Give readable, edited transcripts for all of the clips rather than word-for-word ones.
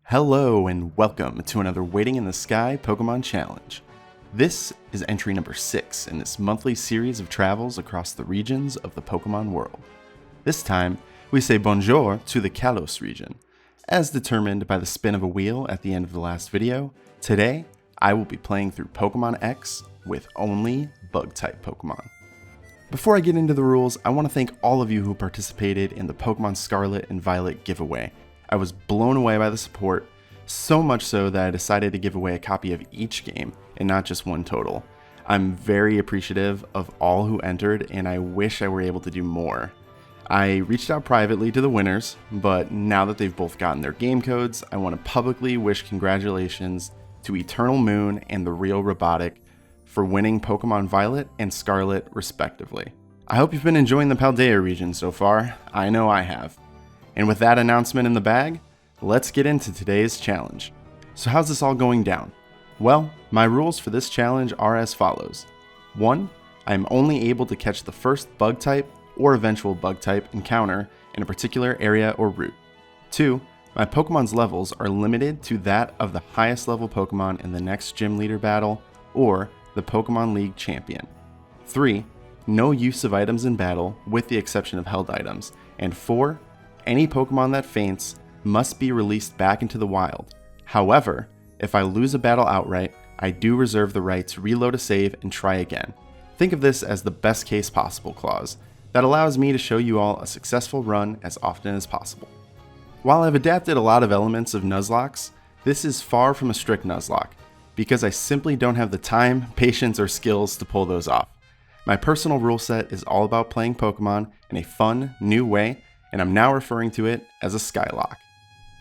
Hello and welcome to another Waiting in the Sky Pokemon Challenge. This is entry number 6 in this monthly series of travels across the regions of the Pokemon world. This time, we say bonjour to the Kalos region. As determined by the spin of a wheel at the end of the last video, today I will be playing through Pokemon X with only Bug-type Pokemon. Before I get into the rules, I want to thank all of you who participated in the Pokemon Scarlet and Violet giveaway. I was blown away by the support, so much so that I decided to give away a copy of each game and not just one total. I'm very appreciative of all who entered, and I wish I were able to do more. I reached out privately to the winners, but now that they've both gotten their game codes, I want to publicly wish congratulations to Eternal Moon and the Real Robotic for winning Pokemon Violet and Scarlet respectively. I hope you've been enjoying the Paldea region so far. I know I have. And with that announcement in the bag, let's get into today's challenge. So how's this all going down? Well, my rules for this challenge are as follows. 1. I am only able to catch the first bug type or eventual bug type encounter in a particular area or route. 2. My Pokemon's levels are limited to that of the highest level Pokemon in the next gym leader battle or the Pokemon League champion. 3. No use of items in battle with the exception of held items. And 4. Any Pokemon that faints must be released back into the wild. However, if I lose a battle outright, I do reserve the right to reload a save and try again. Think of this as the best case possible clause that allows me to show you all a successful run as often as possible. While I've adapted a lot of elements of Nuzlocke's, this is far from a strict Nuzlocke because I simply don't have the time, patience, or skills to pull those off. My personal rule set is all about playing Pokemon in a fun, new way, and I'm now referring to it as a Skylock.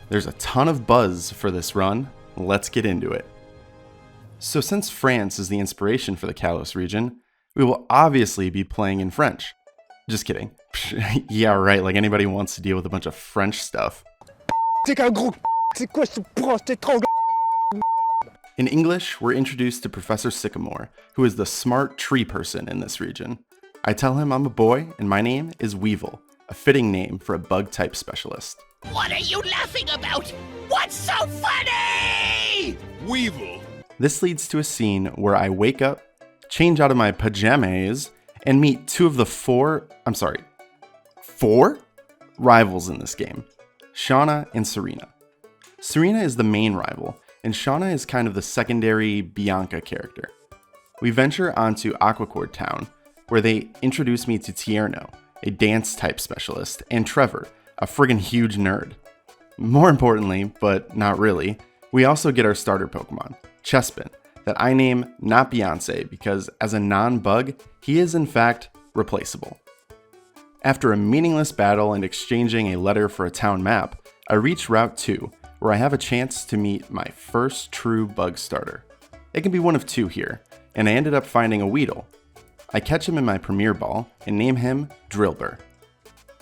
There's a ton of buzz for this run, let's get into it. So since France is the inspiration for the Kalos region, we will obviously be playing in French. Just kidding. Yeah, right, like anybody wants to deal with a bunch of French stuff. In English, we're introduced to Professor Sycamore, who is the smart tree person in this region. I tell him I'm a boy and my name is Weevil, a fitting name for a bug-type specialist. What are you laughing about? What's so funny? Weevil. This leads to a scene where I wake up, change out of my pajamas, and meet two of the four rivals in this game, Shauna and Serena. Serena is the main rival, and Shauna is kind of the secondary Bianca character. We venture onto Aquacord Town, where they introduce me to Tierno, a dance-type specialist, and Trevor, a friggin' huge nerd. More importantly, but not really, we also get our starter Pokemon, Chespin, that I name not Beyonce because as a non-bug, he is in fact replaceable. After a meaningless battle and exchanging a letter for a town map, I reach Route 2, where I have a chance to meet my first true bug starter. It can be one of two here, and I ended up finding a Weedle. I catch him in my Premier Ball and name him Drillbur.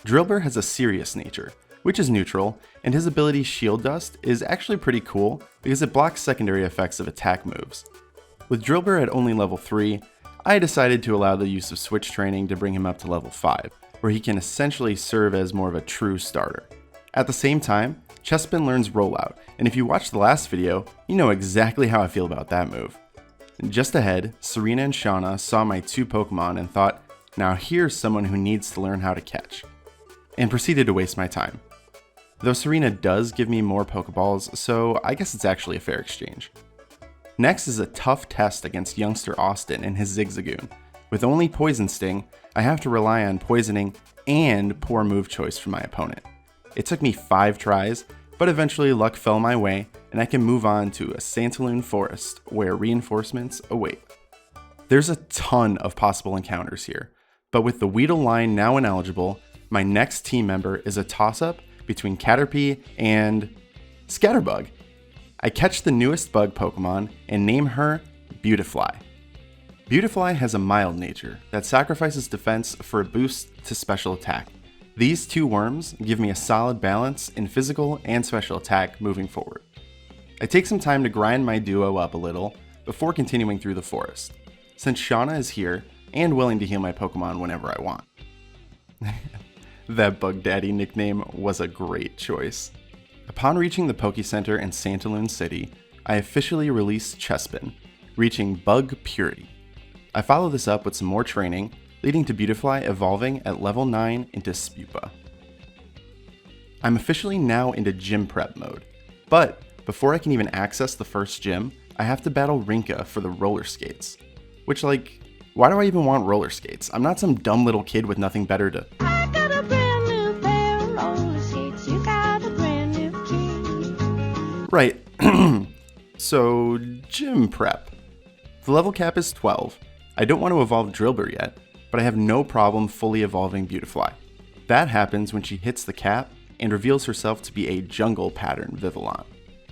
Drillbur has a serious nature, which is neutral, and his ability Shield Dust is actually pretty cool because it blocks secondary effects of attack moves. With Drillbur at only level 3, I decided to allow the use of switch training to bring him up to level 5, where he can essentially serve as more of a true starter. At the same time, Chespin learns Rollout, and if you watched the last video, you know exactly how I feel about that move. Just ahead, Serena and Shauna saw my two Pokemon and thought, now here's someone who needs to learn how to catch, and proceeded to waste my time. Though Serena does give me more Pokeballs, so I guess it's actually a fair exchange. Next is a tough test against youngster Austin and his Zigzagoon. With only Poison Sting, I have to rely on poisoning and poor move choice from my opponent. It took me 5 tries, but eventually luck fell my way and I can move on to a Santalune forest where reinforcements await. There's a ton of possible encounters here, but with the Weedle line now ineligible, my next team member is a toss-up between Caterpie and Scatterbug. I catch the newest bug Pokemon and name her Beautifly. Beautifly has a mild nature that sacrifices defense for a boost to special attack. These two worms give me a solid balance in physical and special attack moving forward. I take some time to grind my duo up a little before continuing through the forest, since Shauna is here and willing to heal my Pokemon whenever I want. That Bug Daddy nickname was a great choice. Upon reaching the Poke Center in Santalune City, I officially released Chespin, reaching Bug Purity. I follow this up with some more training, leading to Beautifly evolving at level 9 into Spupa. I'm officially now into gym prep mode, but before I can even access the first gym, I have to battle Rinka for the roller skates. Which, like, why do I even want roller skates? I'm not some dumb little kid with nothing better to... I got a brand new pair of roller skates, you got a brand new key. Right, so gym prep. The level cap is 12. I don't want to evolve Drillbur yet, but I have no problem fully evolving Beautifly. That happens when she hits the cap and reveals herself to be a jungle pattern Vivillon.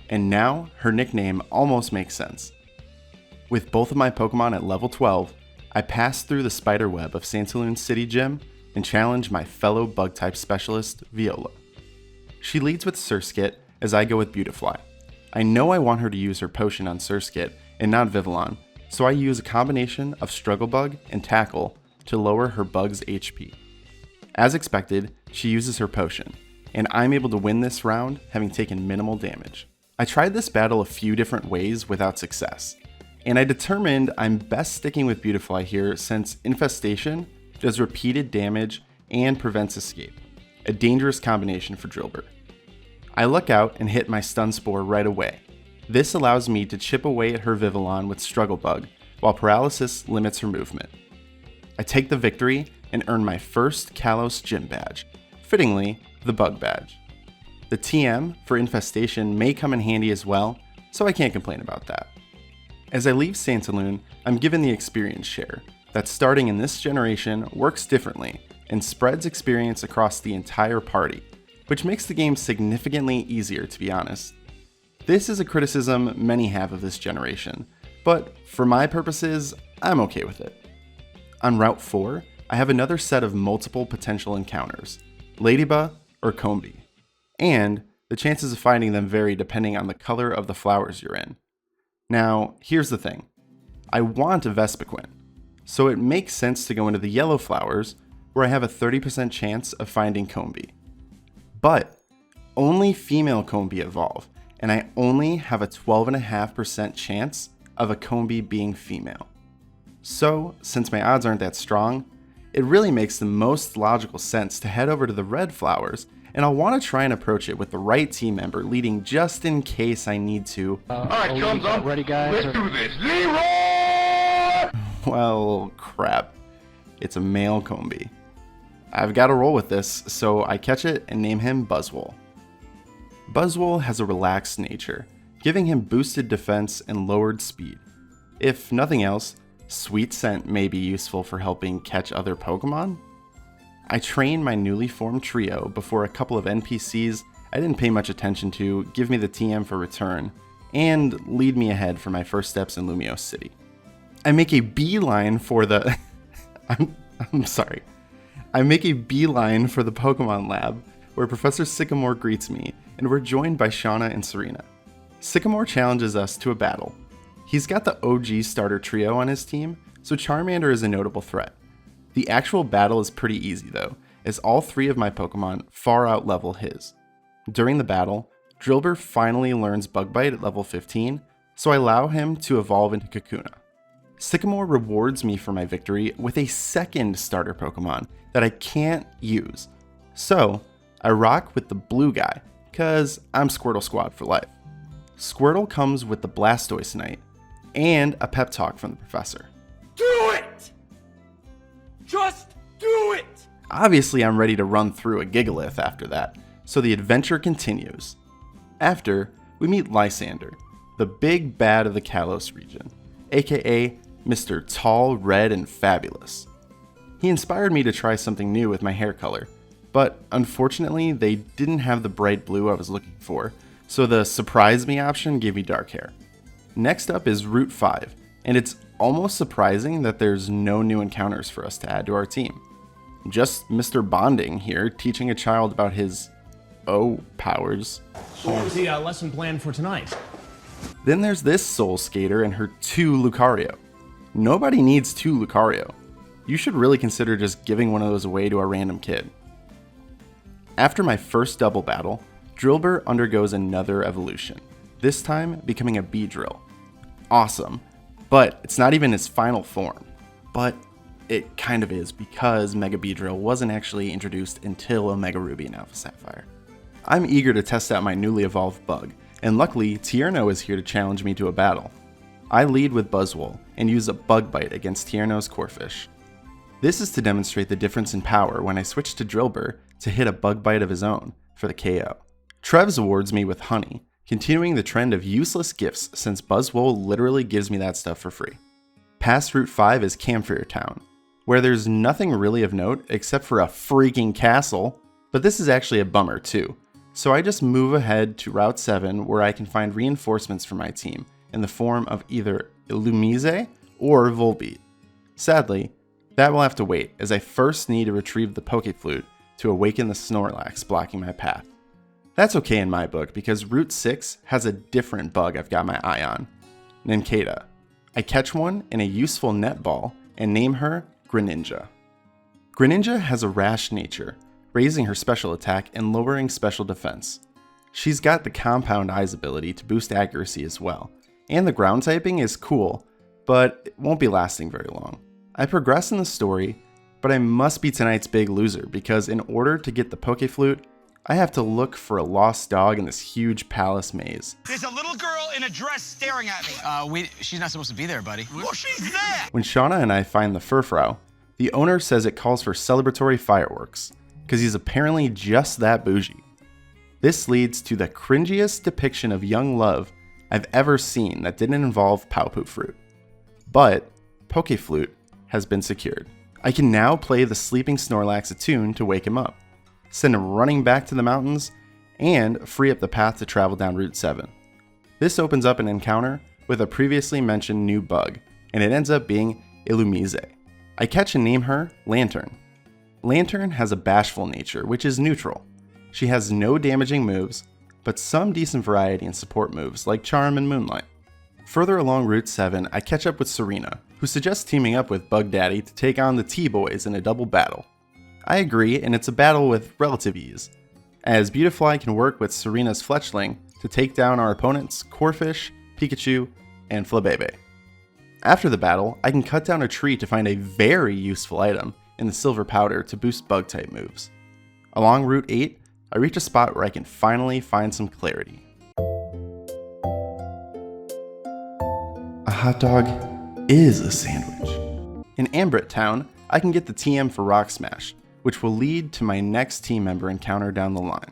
And now, her nickname almost makes sense. With both of my Pokemon at level 12, I pass through the spiderweb of Santalune City Gym and challenge my fellow Bug-type specialist, Viola. She leads with Surskit as I go with Beautifly. I know I want her to use her potion on Surskit and not Vivillon, so I use a combination of Struggle Bug and Tackle to lower her Bug's HP. As expected, she uses her potion, and I'm able to win this round having taken minimal damage. I tried this battle a few different ways without success, and I determined I'm best sticking with Beautifly here since Infestation does repeated damage and prevents escape, a dangerous combination for Drillbur. I luck out and hit my Stun Spore right away. This allows me to chip away at her Vivillon with Struggle Bug, while Paralysis limits her movement. I take the victory and earn my first Kalos Gym Badge, fittingly, the Bug Badge. The TM for Infestation may come in handy as well, so I can't complain about that. As I leave Santalune, I'm given the experience share, that starting in this generation works differently and spreads experience across the entire party, which makes the game significantly easier to be honest. This is a criticism many have of this generation, but for my purposes, I'm okay with it. On Route 4, I have another set of multiple potential encounters, Ladybug or Combee, and the chances of finding them vary depending on the color of the flowers you're in. Now, here's the thing. I want a Vespiquen, so it makes sense to go into the yellow flowers where I have a 30% chance of finding Combee. But only female Combee evolve, and I only have a 12.5% chance of a Combee being female. So, since my odds aren't that strong, it really makes the most logical sense to head over to the red flowers, and I'll want to try and approach it with the right team member leading just in case I need to. Alright, chums up. Ready, guys? Let's do this. Leroy! Well, crap. It's a male Combee. I've got to roll with this, so I catch it and name him Buzzwole. Buzzwole has a relaxed nature, giving him boosted defense and lowered speed. If nothing else, Sweet Scent may be useful for helping catch other Pokemon. I train my newly formed trio before a couple of NPCs I didn't pay much attention to give me the TM for return, and lead me ahead for my first steps in Lumiose City. I make a beeline for the... I'm sorry. I make a beeline for the Pokemon Lab, where Professor Sycamore greets me, and we're joined by Shauna and Serena. Sycamore challenges us to a battle. He's got the OG starter trio on his team, so Charmander is a notable threat. The actual battle is pretty easy though, as all three of my Pokemon far out-level his. During the battle, Drillbur finally learns Bug Bite at level 15, so I allow him to evolve into Kakuna. Sycamore rewards me for my victory with a second starter Pokemon that I can't use. So, I rock with the blue guy, cause I'm Squirtle Squad for life. Squirtle comes with the Blastoise Knight, and a pep talk from the professor. Do it! Just do it! Obviously, I'm ready to run through a Gigalith after that, so the adventure continues. After, we meet Lysander, the big bad of the Kalos region, aka Mr. Tall, Red, and Fabulous. He inspired me to try something new with my hair color, but unfortunately they didn't have the bright blue I was looking for, so the surprise me option gave me dark hair. Next up is Route 5, and it's almost surprising that there's no new encounters for us to add to our team. Just Mr. Bonding here teaching a child about his, powers. What was the lesson plan for tonight? Then there's this Soul Skater and her 2 Lucario. Nobody needs 2 Lucario. You should really consider just giving one of those away to a random kid. After my first double battle, Drillbur undergoes another evolution, this time becoming a Beedrill. Awesome, but it's not even its final form. But it kind of is, because Mega Beedrill wasn't actually introduced until Omega Ruby and Alpha Sapphire. I'm eager to test out my newly evolved bug, and luckily Tierno is here to challenge me to a battle. I lead with Buzzwole and use a Bug Bite against Tierno's Corphish. This is to demonstrate the difference in power when I switch to Drillbur to hit a Bug Bite of his own for the KO. Trevs awards me with Honey, continuing the trend of useless gifts since Buzzwole literally gives me that stuff for free. Past Route 5 is Camphor Town, where there's nothing really of note except for a freaking castle, but this is actually a bummer too. So I just move ahead to Route 7 where I can find reinforcements for my team in the form of either Illumise or Volbeat. Sadly, that will have to wait, as I first need to retrieve the Pokeflute to awaken the Snorlax blocking my path. That's okay in my book, because Route 6 has a different bug I've got my eye on, Nincada. I catch one in a useful net ball and name her Greninja. Greninja has a rash nature, raising her special attack and lowering special defense. She's got the Compound Eyes ability to boost accuracy as well, and the ground typing is cool, but it won't be lasting very long. I progress in the story, but I must be tonight's big loser, because in order to get the Pokeflute, I have to look for a lost dog in this huge palace maze. There's a little girl in a dress staring at me. She's not supposed to be there, buddy. Well, she's there! When Shauna and I find the Furfrou, the owner says it calls for celebratory fireworks, because he's apparently just that bougie. This leads to the cringiest depiction of young love I've ever seen that didn't involve Powpoop Fruit. But Pokeflute has been secured. I can now play the sleeping Snorlax a tune to wake him up, send him running back to the mountains, and free up the path to travel down Route 7. This opens up an encounter with a previously mentioned new bug, and it ends up being Illumise. I catch and name her Lantern. Lantern has a bashful nature, which is neutral. She has no damaging moves, but some decent variety in support moves like Charm and Moonlight. Further along Route 7, I catch up with Serena, who suggests teaming up with Bug Daddy to take on the T-Boys in a double battle. I agree, and it's a battle with relative ease, as Beautifly can work with Serena's Fletchling to take down our opponents Corphish, Pikachu, and Flabebe. After the battle, I can cut down a tree to find a very useful item in the Silver Powder to boost Bug-type moves. Along Route 8, I reach a spot where I can finally find some clarity. A hot dog is a sandwich. In Ambrit Town, I can get the TM for Rock Smash, which will lead to my next team member encounter down the line.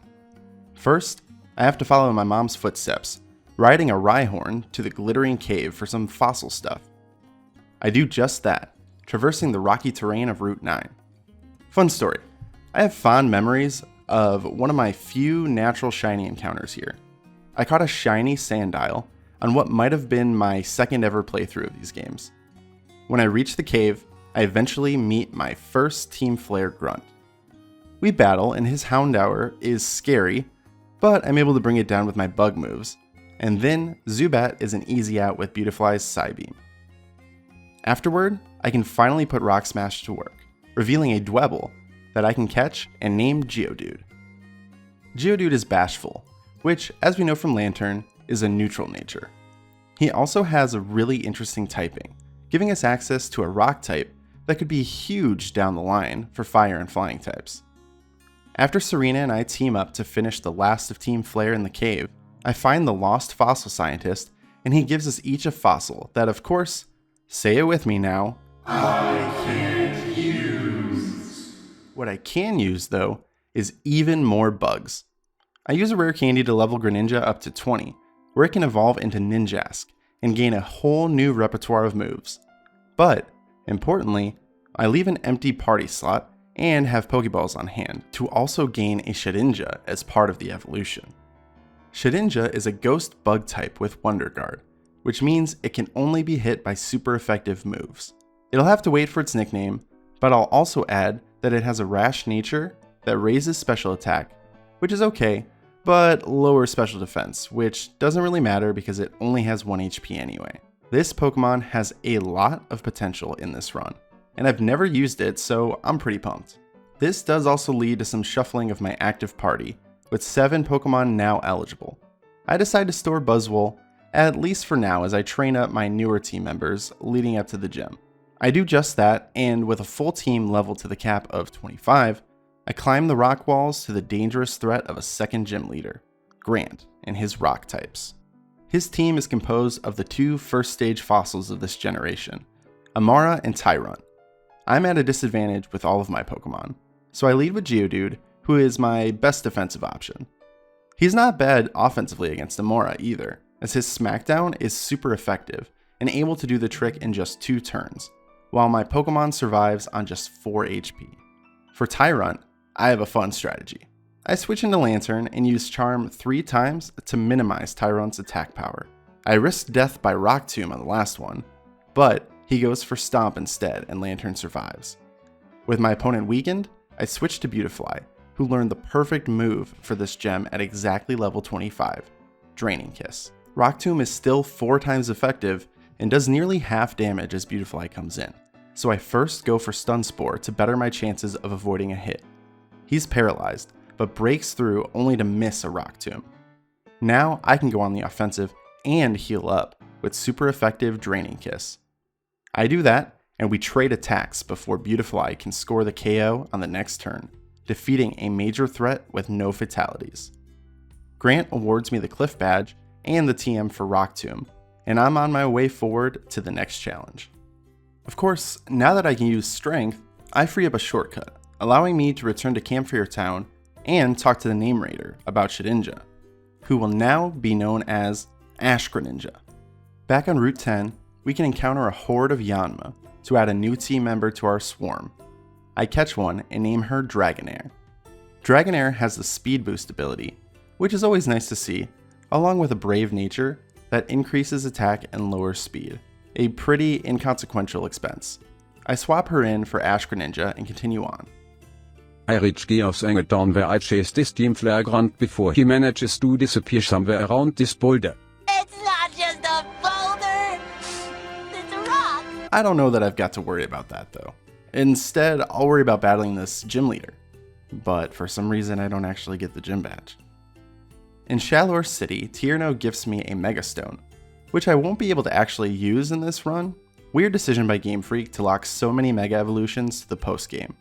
First, I have to follow in my mom's footsteps, riding a Rhyhorn to the Glittering Cave for some fossil stuff. I do just that, traversing the rocky terrain of Route 9. Fun story, I have fond memories of one of my few natural shiny encounters here. I caught a shiny Sandile on what might have been my second ever playthrough of these games. When I reach the cave, I eventually meet my first Team Flare grunt. We battle, and his Houndour is scary, but I'm able to bring it down with my bug moves, and then Zubat is an easy out with Beautifly's Psybeam. Afterward, I can finally put Rock Smash to work, revealing a Dwebble that I can catch and name Geodude. Geodude is bashful, which, as we know from Lantern, is a neutral nature. He also has a really interesting typing, giving us access to a rock type that could be huge down the line for fire and flying types. After Serena and I team up to finish the last of Team Flare in the cave, I find the lost fossil scientist, and he gives us each a fossil that, of course, say it with me now, I can't use. What I can use, though, is even more bugs. I use a rare candy to level Greninja up to 20, where it can evolve into Ninjask and gain a whole new repertoire of moves. But, importantly, I leave an empty party slot and have Pokeballs on hand to also gain a Shedinja as part of the evolution. Shedinja is a ghost bug type with Wonder Guard, which means it can only be hit by super effective moves. It'll have to wait for its nickname, but I'll also add that it has a rash nature that raises special attack, which is okay, but lowers special defense, which doesn't really matter because it only has 1 HP anyway. This Pokemon has a lot of potential in this run, and I've never used it, so I'm pretty pumped. This does also lead to some shuffling of my active party, with 7 Pokemon now eligible. I decide to store Buzzwole, at least for now, as I train up my newer team members leading up to the gym. I do just that, and with a full team leveled to the cap of 25, I climb the rock walls to the dangerous threat of a second gym leader, Grant, and his rock types. His team is composed of the 2 first stage fossils of this generation, Amara and Tyrunt. I'm at a disadvantage with all of my Pokemon, so I lead with Geodude, who is my best defensive option. He's not bad offensively against Amara either, as his Smackdown is super effective and able to do the trick in just 2 turns, while my Pokemon survives on just 4 HP. For Tyrunt, I have a fun strategy. I switch into Lantern and use Charm 3 times to minimize Tyrunt's attack power. I risked death by Rock Tomb on the last one, but he goes for Stomp instead and Lantern survives. With my opponent weakened, I switch to Beautifly, who learned the perfect move for this gem at exactly level 25, Draining Kiss. Rock Tomb is still 4 times effective and does nearly half damage as Beautifly comes in, so I first go for Stun Spore to better my chances of avoiding a hit. He's paralyzed, but breaks through only to miss a Rock Tomb. Now I can go on the offensive and heal up with super effective Draining Kiss. I do that, and we trade attacks before Beautifly can score the KO on the next turn, defeating a major threat with no fatalities. Grant awards me the Cliff Badge and the TM for Rock Tomb, and I'm on my way forward to the next challenge. Of course, now that I can use Strength, I free up a shortcut, allowing me to return to Campfire Town and talk to the Name Raider about Shedinja, who will now be known as Ash Greninja. Back on Route 10, we can encounter a horde of Yanma to add a new team member to our swarm. I catch one and name her Dragonair. Dragonair has the Speed Boost ability, which is always nice to see, along with a brave nature that increases attack and lowers speed, a pretty inconsequential expense. I swap her in for Ash Greninja and continue on. I reach Geoff's down where I chase this team flagrant before he manages to disappear somewhere around this boulder. It's not just a boulder. It's a rock. I don't know that I've got to worry about that though. Instead, I'll worry about battling this gym leader. But for some reason, I don't actually get the gym badge. In Shalor City, Tierno gifts me a Mega Stone, which I won't be able to actually use in this run. Weird decision by Game Freak to lock so many Mega Evolutions to the post-game.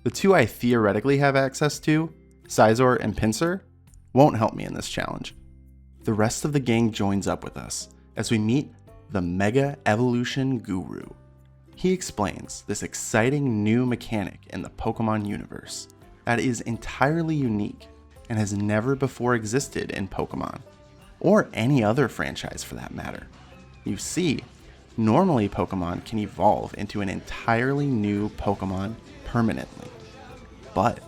The 2 I theoretically have access to, Scizor and Pinsir, won't help me in this challenge. The rest of the gang joins up with us as we meet the Mega Evolution Guru. He explains this exciting new mechanic in the Pokemon universe that is entirely unique and has never before existed in Pokemon, or any other franchise for that matter. You see, normally Pokemon can evolve into an entirely new Pokemon permanently. But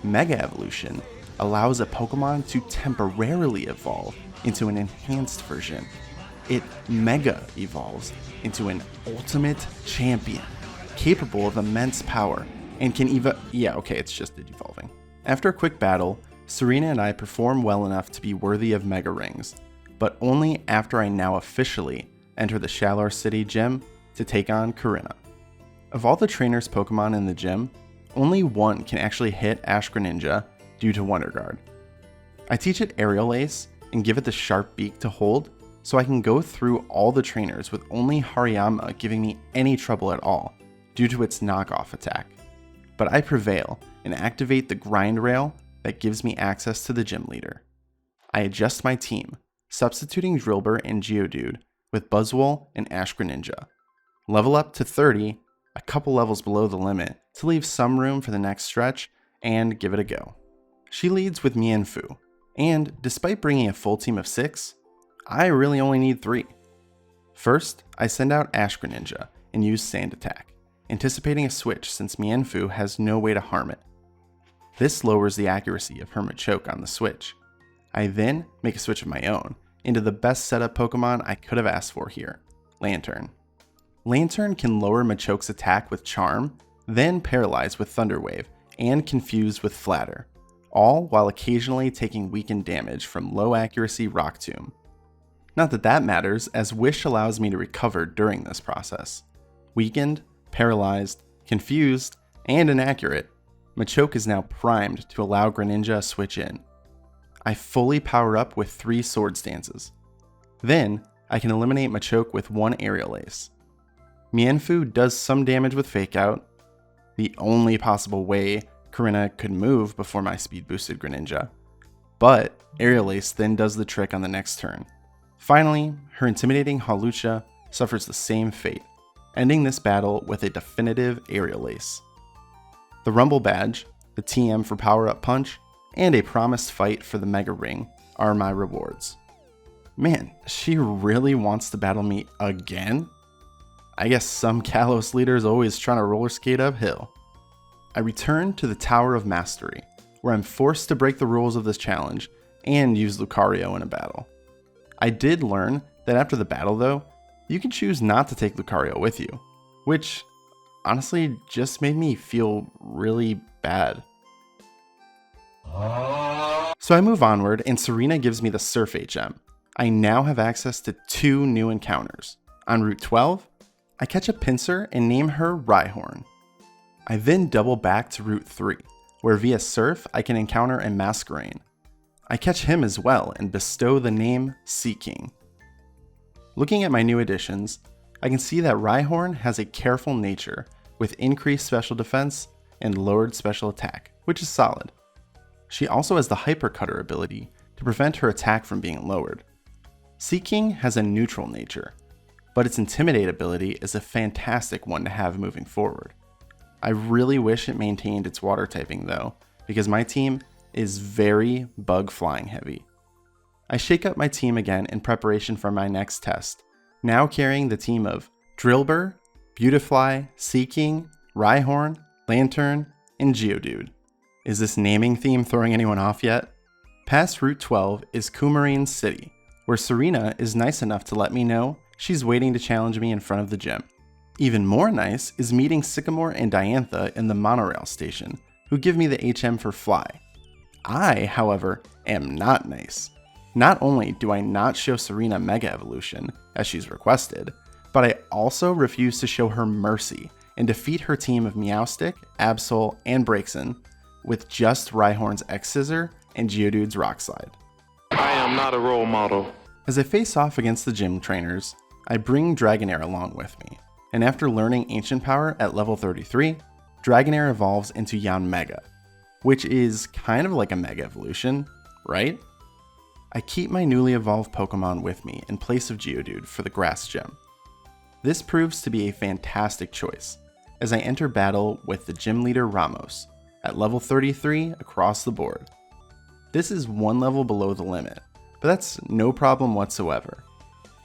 Mega Evolution allows a Pokemon to temporarily evolve into an enhanced version. It Mega evolves into an ultimate champion, capable of immense power, and can it's just evolving. After a quick battle, Serena and I perform well enough to be worthy of Mega Rings, but only after I now officially enter the Shalor City gym to take on Corinna. Of all the trainers' Pokemon in the gym, only one can actually hit Ash Greninja due to Wonder Guard. I teach it Aerial Ace and give it the sharp beak to hold, so I can go through all the trainers with only Hariyama giving me any trouble at all due to its knockoff attack. But I prevail and activate the Grind Rail that gives me access to the gym leader. I adjust my team, substituting Drillbur and Geodude with Buzzwole and Ash Greninja. Level up to 30, a couple levels below the limit, to leave some room for the next stretch and give it a go. She leads with Mienfoo, and despite bringing a full team of 6, I really only need 3. First, I send out Ash Greninja and use Sand Attack, anticipating a switch since Mienfoo has no way to harm it. This lowers the accuracy of her Machoke on the switch. I then make a switch of my own into the best setup Pokemon I could have asked for here, Lantern. Lantern can lower Machoke's attack with Charm, then paralyze with Thunder Wave, and confuse with Flatter, all while occasionally taking weakened damage from low accuracy Rock Tomb. Not that that matters, as Wish allows me to recover during this process. Weakened, paralyzed, confused, and inaccurate, Machoke is now primed to allow Greninja a switch in. I fully power up with 3 sword stances. Then, I can eliminate Machoke with 1 aerial ace. Mienfoo does some damage with Fake Out, the only possible way Karina could move before my speed boosted Greninja, but aerial ace then does the trick on the next turn. Finally, her intimidating Hawlucha suffers the same fate, ending this battle with a definitive aerial ace. The Rumble Badge, the TM for Power Up Punch, and a promised fight for the Mega Ring are my rewards. Man, she really wants to battle me again? I guess some Kalos leader is always trying to roller skate uphill. I return to the Tower of Mastery, where I'm forced to break the rules of this challenge and use Lucario in a battle. I did learn that after the battle though, you can choose not to take Lucario with you, which honestly just made me feel really bad. So I move onward and Serena gives me the Surf HM. I now have access to 2 new encounters. On Route 12, I catch a Pinsir and name her Rhyhorn. I then double back to Route 3, where via Surf I can encounter a Masquerain. I catch him as well and bestow the name Seaking. Looking at my new additions, I can see that Rhyhorn has a careful nature with increased special defense and lowered special attack, which is solid. She also has the Hyper Cutter ability to prevent her attack from being lowered. Seaking has a neutral nature, but its Intimidate ability is a fantastic one to have moving forward. I really wish it maintained its water typing though, because my team is very bug flying heavy. I shake up my team again in preparation for my next test, now carrying the team of Drillbur, Beautifly, Seaking, Rhyhorn, Lantern, and Geodude. Is this naming theme throwing anyone off yet? Past Route 12 is Coumarine City, where Serena is nice enough to let me know she's waiting to challenge me in front of the gym. Even more nice is meeting Sycamore and Diantha in the monorail station, who give me the HM for Fly. I, however, am not nice. Not only do I not show Serena Mega Evolution, as she's requested, but I also refuse to show her Mercy and defeat her team of Meowstic, Absol, and Braixen with just Rhyhorn's X-Scissor and Geodude's Rock Slide. I am not a role model. As I face off against the gym trainers, I bring Dragonair along with me, and after learning Ancient Power at level 33, Dragonair evolves into Yanmega, which is kind of like a Mega Evolution, right? I keep my newly evolved Pokemon with me in place of Geodude for the Grass Gem. This proves to be a fantastic choice, as I enter battle with the gym leader Ramos, at level 33 across the board. This is 1 level below the limit, but that's no problem whatsoever.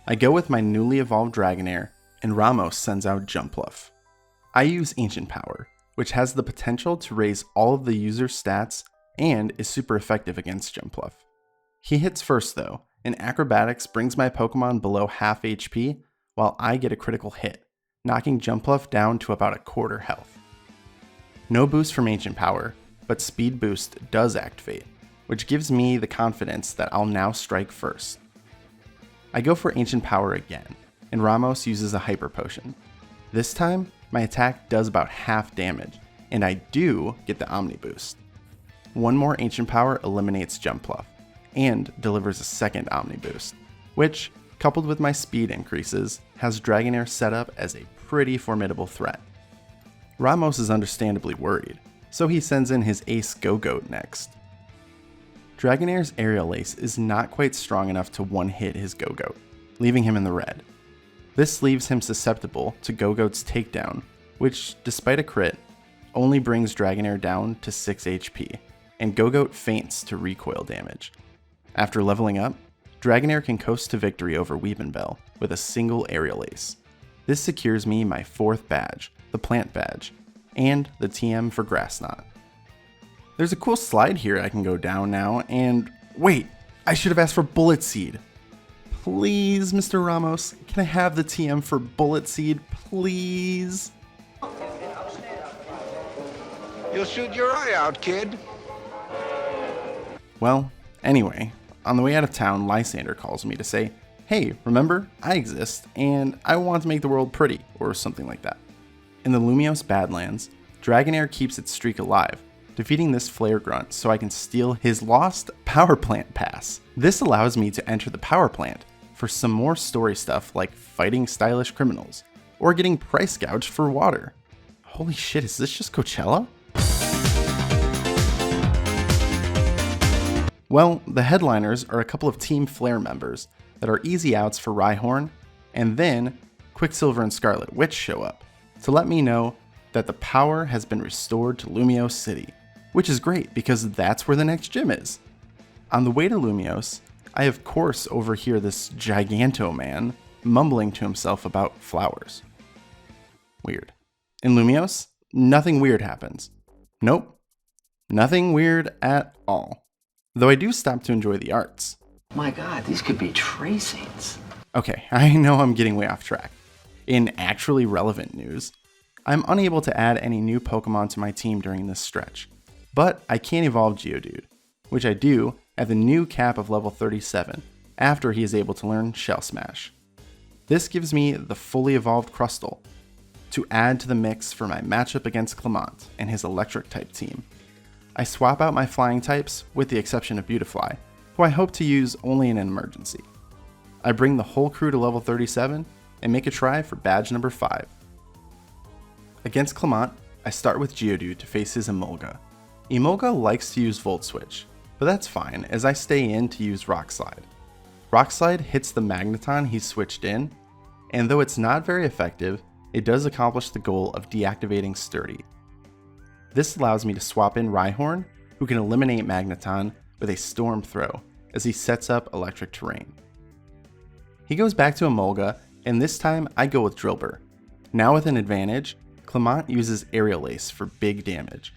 I go with my newly evolved Dragonair, and Ramos sends out Jumpluff. I use Ancient Power, which has the potential to raise all of the user's stats and is super effective against Jumpluff. He hits first though, and Acrobatics brings my Pokemon below half HP while I get a critical hit, knocking Jumpluff down to about a quarter health. No boost from Ancient Power, but Speed Boost does activate, which gives me the confidence that I'll now strike first. I go for Ancient Power again, and Ramos uses a Hyper Potion. This time, my attack does about half damage, and I do get the Omni Boost. 1 more Ancient Power eliminates Jumpluff, and delivers a second Omni Boost, which, coupled with my speed increases, has Dragonair set up as a pretty formidable threat. Ramos is understandably worried, so he sends in his Ace Go-Goat next. Dragonair's Aerial Ace is not quite strong enough to one-hit his Go-Goat, leaving him in the red. This leaves him susceptible to Go-Goat's takedown, which, despite a crit, only brings Dragonair down to 6 HP, and Go-Goat faints to recoil damage. After leveling up, Dragonair can coast to victory over Weepinbell with a single Aerial Ace. This secures me my 4th badge, the Plant Badge, and the TM for Grass Knot. There's a cool slide here I can go down now, and wait, I should have asked for Bullet Seed. Please, Mr. Ramos, can I have the TM for Bullet Seed, please? You'll shoot your eye out, kid. Well, anyway, on the way out of town, Lysander calls me to say, hey, remember, I exist, and I want to make the world pretty, or something like that. In the Lumiose Badlands, Dragonair keeps its streak alive, defeating this flare grunt so I can steal his lost power plant pass. This allows me to enter the power plant for some more story stuff like fighting stylish criminals or getting price gouged for water. Holy shit, is this just Coachella? Well, the headliners are a couple of Team Flare members that are easy outs for Rhyhorn, and then Quicksilver and Scarlet Witch show up to let me know that the power has been restored to Lumiose City, which is great because that's where the next gym is. On the way to Lumiose, I of course overhear this Giganto man mumbling to himself about flowers. Weird. In Lumiose, nothing weird happens. Nope. Nothing weird at all. Though I do stop to enjoy the arts. My God, these could be tracings. Okay, I know I'm getting way off track. In actually relevant news, I'm unable to add any new Pokemon to my team during this stretch, but I can evolve Geodude, which I do at the new cap of level 37 after he is able to learn Shell Smash. This gives me the fully evolved Crustle to add to the mix for my matchup against Clement and his electric type team. I swap out my flying types with the exception of Beautifly, who I hope to use only in an emergency. I bring the whole crew to level 37 and make a try for badge number 5. Against Clement, I start with Geodude to face his Emolga. Emolga likes to use Volt Switch, but that's fine as I stay in to use Rock Slide. Rock Slide hits the Magneton he's switched in, and though it's not very effective, it does accomplish the goal of deactivating Sturdy. This allows me to swap in Rhyhorn, who can eliminate Magneton with a Storm Throw as he sets up electric terrain. He goes back to Emolga, and this time I go with Drillbur. Now with an advantage, Clement uses Aerial Ace for big damage,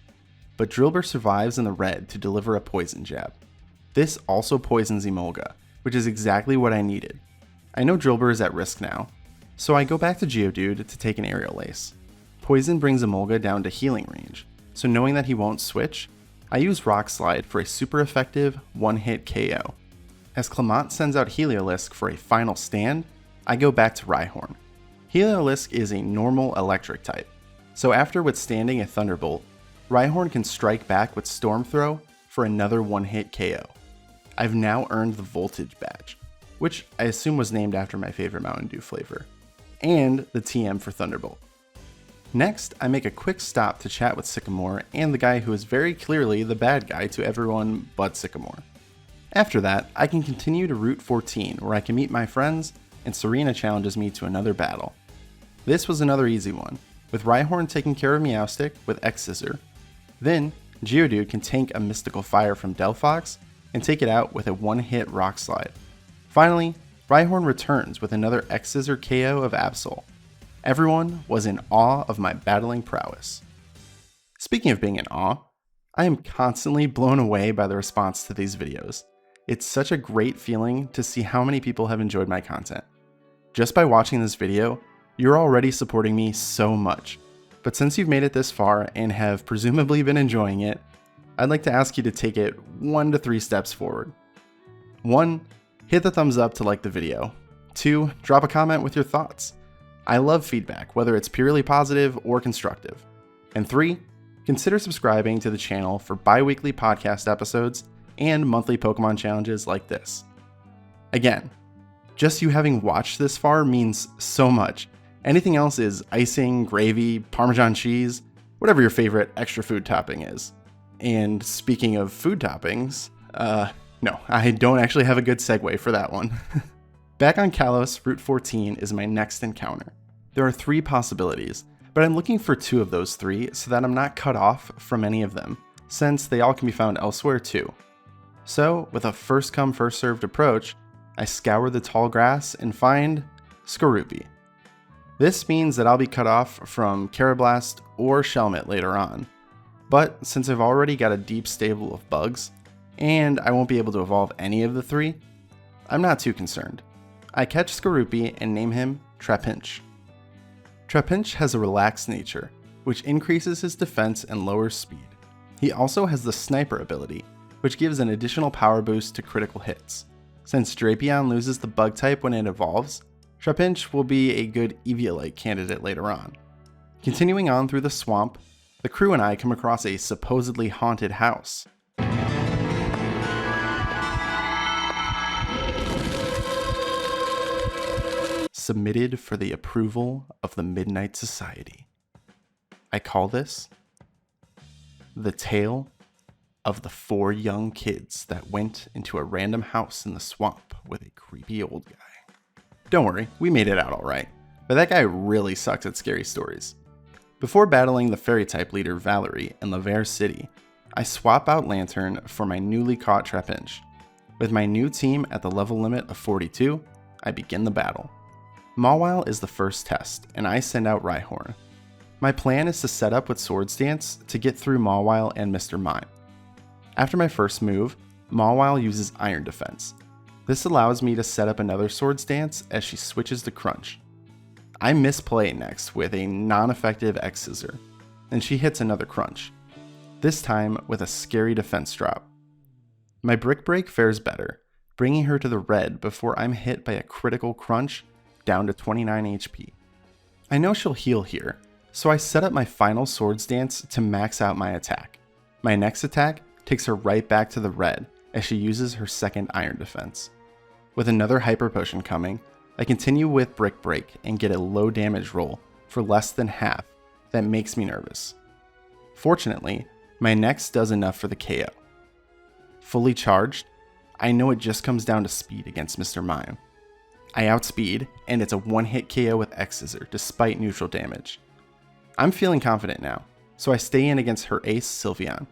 but Drillbur survives in the red to deliver a Poison Jab. This also poisons Emolga, which is exactly what I needed. I know Drillbur is at risk now, so I go back to Geodude to take an Aerial Ace. Poison brings Emolga down to healing range, so knowing that he won't switch, I use Rock Slide for a super effective one-hit KO. As Clement sends out Heliolisk for a final stand, I go back to Rhyhorn. Heliolisk is a normal electric type, so after withstanding a Thunderbolt, Rhyhorn can strike back with Storm Throw for another one-hit KO. I've now earned the Voltage badge, which I assume was named after my favorite Mountain Dew flavor, and the TM for Thunderbolt. Next, I make a quick stop to chat with Sycamore and the guy who is very clearly the bad guy to everyone but Sycamore. After that, I can continue to Route 14 where I can meet my friends and Serena challenges me to another battle. This was another easy one, with Rhyhorn taking care of Meowstic with X-Scissor. Then, Geodude can tank a Mystical Fire from Delphox and take it out with a one-hit Rock Slide. Finally, Rhyhorn returns with another X-Scissor KO of Absol. Everyone was in awe of my battling prowess. Speaking of being in awe, I am constantly blown away by the response to these videos. It's such a great feeling to see how many people have enjoyed my content. Just by watching this video, you're already supporting me so much. But since you've made it this far and have presumably been enjoying it, I'd like to ask you to take it 1 to 3 steps forward. 1. Hit the thumbs up to like the video. 2. Drop a comment with your thoughts. I love feedback, whether it's purely positive or constructive. And 3. Consider subscribing to the channel for bi-weekly podcast episodes and monthly Pokemon challenges like this. Again, just you having watched this far means so much. Anything else is icing, gravy, Parmesan cheese, whatever your favorite extra food topping is. And speaking of food toppings, no, I don't actually have a good segue for that one. Back on Kalos, Route 14 is my next encounter. There are 3 possibilities, but I'm looking for 2 of those 3 so that I'm not cut off from any of them, since they all can be found elsewhere too. So, with a first come first served approach, I scour the tall grass and find Skorupi. This means that I'll be cut off from Carablast or Shelmet later on, but since I've already got a deep stable of bugs, and I won't be able to evolve any of the 3, I'm not too concerned. I catch Skorupi and name him Trapinch. Trapinch has a relaxed nature, which increases his defense and lowers speed. He also has the Sniper ability, which gives an additional power boost to critical hits. Since Drapion loses the bug type when it evolves, Trapinch will be a good Eviolite candidate later on. Continuing on through the swamp, the crew and I come across a supposedly haunted house. Submitted for the approval of the Midnight Society. I call this The Tale of the 4 young kids that went into a random house in the swamp with a creepy old guy. Don't worry, we made it out alright, but that guy really sucks at scary stories. Before battling the fairy type leader Valerie in Laver City, I swap out Lantern for my newly caught Trapinch. With my new team at the level limit of 42, I begin the battle. Mawile is the first test, and I send out Rhyhorn. My plan is to set up with Swords Dance to get through Mawile and Mr. Mime. After my first move, Mawile uses Iron Defense. This allows me to set up another Swords Dance as she switches to Crunch. I misplay next with a non-effective X-Scissor, and she hits another Crunch, this time with a scary defense drop. My Brick Break fares better, bringing her to the red before I'm hit by a critical Crunch down to 29 HP. I know she'll heal here, so I set up my final Swords Dance to max out my attack. My next attack takes her right back to the red as she uses her second Iron Defense. With another Hyper Potion coming, I continue with Brick Break and get a low damage roll for less than half that makes me nervous. Fortunately, my next does enough for the KO. Fully charged, I know it just comes down to speed against Mr. Mime. I outspeed, and it's a one-hit KO with X-Scissor despite neutral damage. I'm feeling confident now, so I stay in against her ace Sylveon.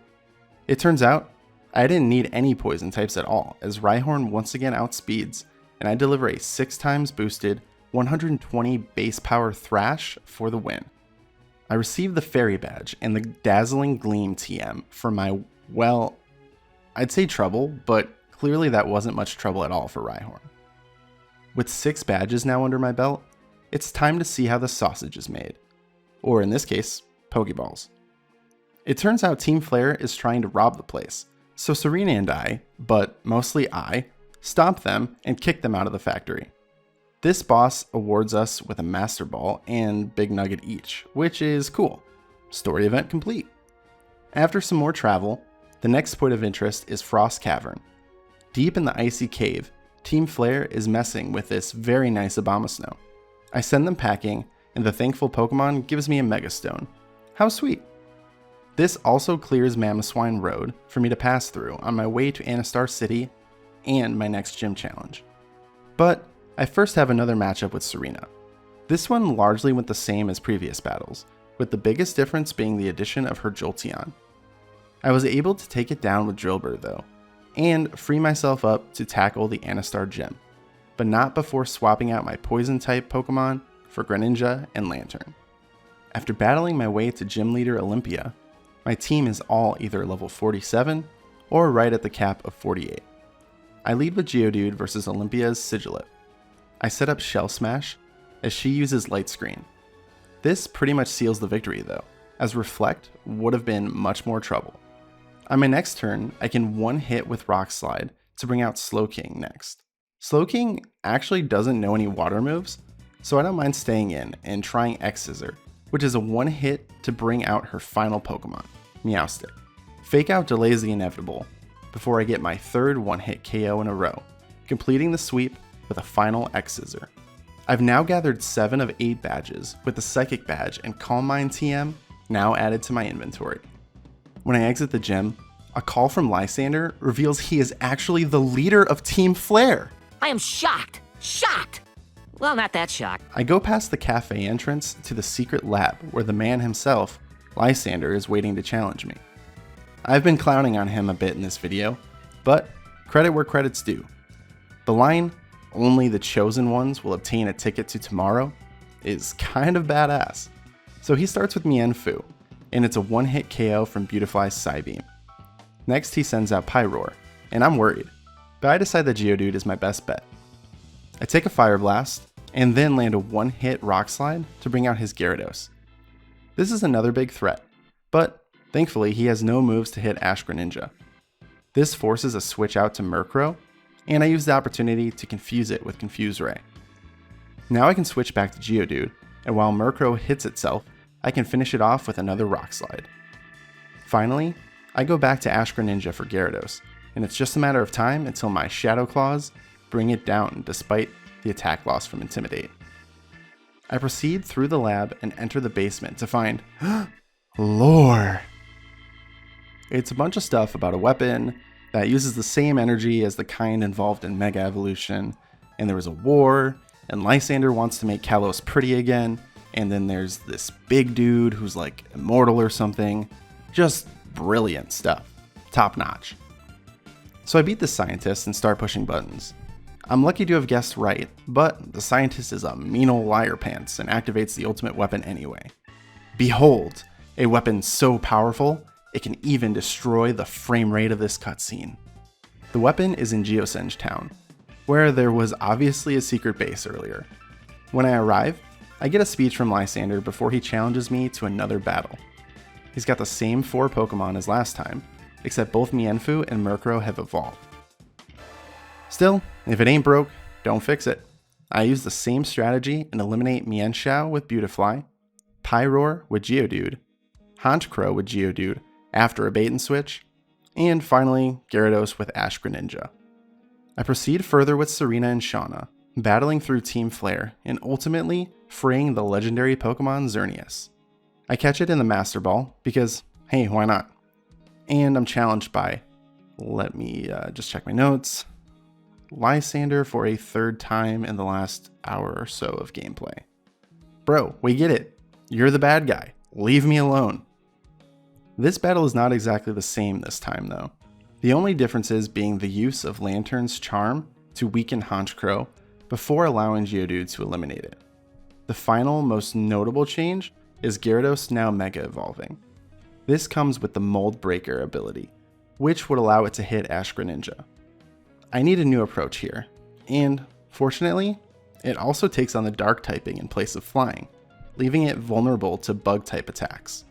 It turns out, I didn't need any poison types at all, as Rhyhorn once again outspeeds, and I deliver a 6 times boosted 120 base power Thrash for the win. I received the Fairy Badge and the Dazzling Gleam TM for my, well, I'd say trouble, but clearly that wasn't much trouble at all for Rhyhorn. With 6 badges now under my belt, it's time to see how the sausage is made. Or in this case, Pokeballs. It turns out Team Flare is trying to rob the place, so Serena and I, but mostly I, stomp them and kick them out of the factory. This boss awards us with a Master Ball and Big Nugget each, which is cool. Story event complete. After some more travel, the next point of interest is Frost Cavern. Deep in the icy cave, Team Flare is messing with this very nice Abomasnow. I send them packing, and the thankful Pokemon gives me a Mega Stone. How sweet! This also clears Mamoswine Road for me to pass through on my way to Anastar City and my next gym challenge. But I first have another matchup with Serena. This one largely went the same as previous battles, with the biggest difference being the addition of her Jolteon. I was able to take it down with Drillbur though, and free myself up to tackle the Anastar gym, but not before swapping out my poison type Pokemon for Greninja and Lantern. After battling my way to Gym Leader Olympia, my team is all either level 47 or right at the cap of 48. I lead with Geodude versus Olympia's Sigilyph. I set up Shell Smash as she uses Light Screen. This pretty much seals the victory though, as Reflect would have been much more trouble. On my next turn, I can one hit with Rock Slide to bring out Slowking next. Slowking actually doesn't know any water moves, so I don't mind staying in and trying X-Scissor, which is a one hit to bring out her final Pokemon, Meowstic. Fake Out delays the inevitable before I get my third one-hit KO in a row, completing the sweep with a final X-Scissor. I've now gathered 7 of 8 badges with the Psychic Badge and Calm Mind TM now added to my inventory. When I exit the gym, a call from Lysander reveals he is actually the leader of Team Flare. I am shocked. Shocked. Well, not that shocked. I go past the cafe entrance to the secret lab where the man himself, Lysander, is waiting to challenge me. I've been clowning on him a bit in this video, but credit where credit's due. The line, "Only the chosen ones will obtain a ticket to tomorrow," is kind of badass. So he starts with Mienfoo, and it's a one-hit KO from Beautifly's Psybeam. Next he sends out Pyroar, and I'm worried, but I decide that Geodude is my best bet. I take a Fire Blast, and then land a one-hit Rock Slide to bring out his Gyarados. This is another big threat, but thankfully he has no moves to hit Ash Greninja. This forces a switch out to Murkrow, and I use the opportunity to confuse it with Confuse Ray. Now I can switch back to Geodude, and while Murkrow hits itself, I can finish it off with another Rock Slide. Finally, I go back to Ash Greninja for Gyarados, and it's just a matter of time until my Shadow Claws bring it down despite the attack loss from Intimidate. I proceed through the lab and enter the basement to find lore. It's a bunch of stuff about a weapon that uses the same energy as the kind involved in Mega Evolution, and there was a war, and Lysander wants to make Kalos pretty again, and then there's this big dude who's like immortal or something. Just brilliant stuff. Top notch. So I beat the scientist and start pushing buttons. I'm lucky to have guessed right, but the scientist is a mean ol' liar pants and activates the ultimate weapon anyway. Behold, a weapon so powerful, it can even destroy the frame rate of this cutscene. The weapon is in Geosenge Town, where there was obviously a secret base earlier. When I arrive, I get a speech from Lysander before he challenges me to another battle. He's got the same 4 Pokemon as last time, except both Mienfoo and Murkrow have evolved. Still, if it ain't broke, don't fix it. I use the same strategy and eliminate Mienshao with Beautifly, Pyroar with Geodude, Honchkrow with Geodude after a bait and switch, and finally Gyarados with Ash Greninja. I proceed further with Serena and Shauna, battling through Team Flare and ultimately freeing the legendary Pokemon Xerneas. I catch it in the Master Ball because, hey, why not? And I'm challenged by, let me just check my notes, Lysander for a 3rd time in the last hour or so of gameplay. Bro, we get it. You're the bad guy. Leave me alone. This battle is not exactly the same this time though. The only differences being the use of Lantern's charm to weaken Honchkrow before allowing Geodude to eliminate it. The final, most notable change is Gyarados now Mega Evolving. This comes with the Mold Breaker ability, which would allow it to hit Ash Greninja. I need a new approach here, and fortunately, it also takes on the Dark typing in place of Flying, leaving it vulnerable to Bug type attacks.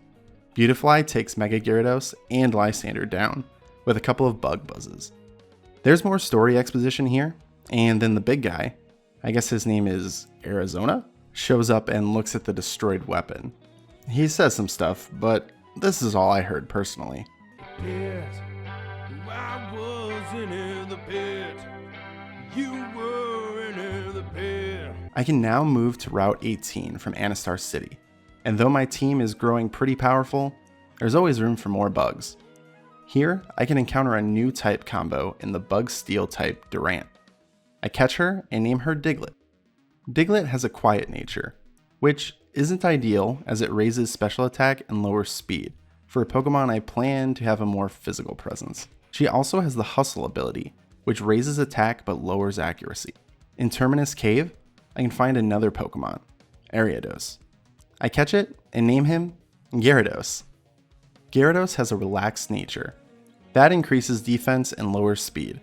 Beautifly takes Mega Gyarados and Lysander down, with a couple of Bug Buzzes. There's more story exposition here, and then the big guy, I guess his name is Arizona, shows up and looks at the destroyed weapon. He says some stuff, but this is all I heard personally. I can now move to Route 18 from Anastar City, and though my team is growing pretty powerful, there's always room for more bugs. Here, I can encounter a new type combo in the Bug Steel type Durant. I catch her and name her Diglett. Diglett has a quiet nature, which isn't ideal as it raises special attack and lowers speed. For a Pokemon, I plan to have a more physical presence. She also has the Hustle ability, which raises attack but lowers accuracy. In Terminus Cave, I can find another Pokemon, Ariados. I catch it and name him Gyarados. Gyarados has a relaxed nature. That increases defense and lowers speed.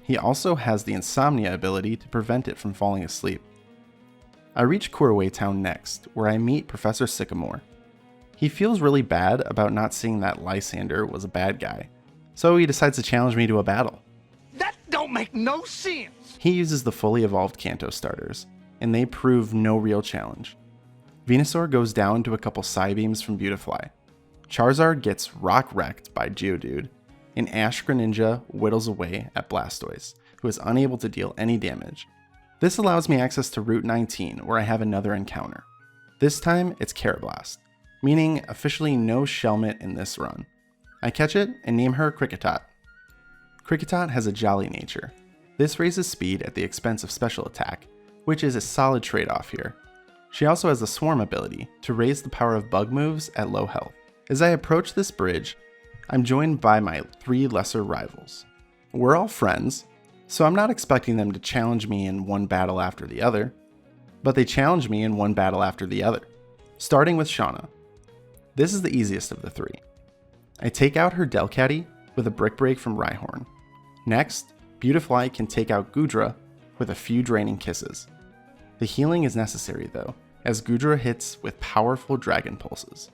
He also has the Insomnia ability to prevent it from falling asleep. I reach Kuraway Town next, where I meet Professor Sycamore. He feels really bad about not seeing that Lysander was a bad guy, so he decides to challenge me to a battle. That don't make no sense. He uses the fully evolved Kanto starters, and they prove no real challenge. Venusaur goes down to a couple Psybeams from Beautifly. Charizard gets rock wrecked by Geodude, and Ash Greninja whittles away at Blastoise, who is unable to deal any damage. This allows me access to Route 19, where I have another encounter. This time, it's Karrablast, meaning officially no Shelmet in this run. I catch it and name her Kricketot. Kricketot has a jolly nature. This raises speed at the expense of special attack, which is a solid trade-off here. She also has the Swarm ability to raise the power of bug moves at low health. As I approach this bridge, I'm joined by my 3 lesser rivals. We're all friends, so I'm not expecting them to challenge me in one battle after the other, but they challenge me in one battle after the other, starting with Shauna. This is the easiest of the 3. I take out her Delcatty with a Brick Break from Rhyhorn. Next, Beautifly can take out Goodra with a few Draining Kisses. The healing is necessary though, as Goodra hits with powerful Dragon Pulses.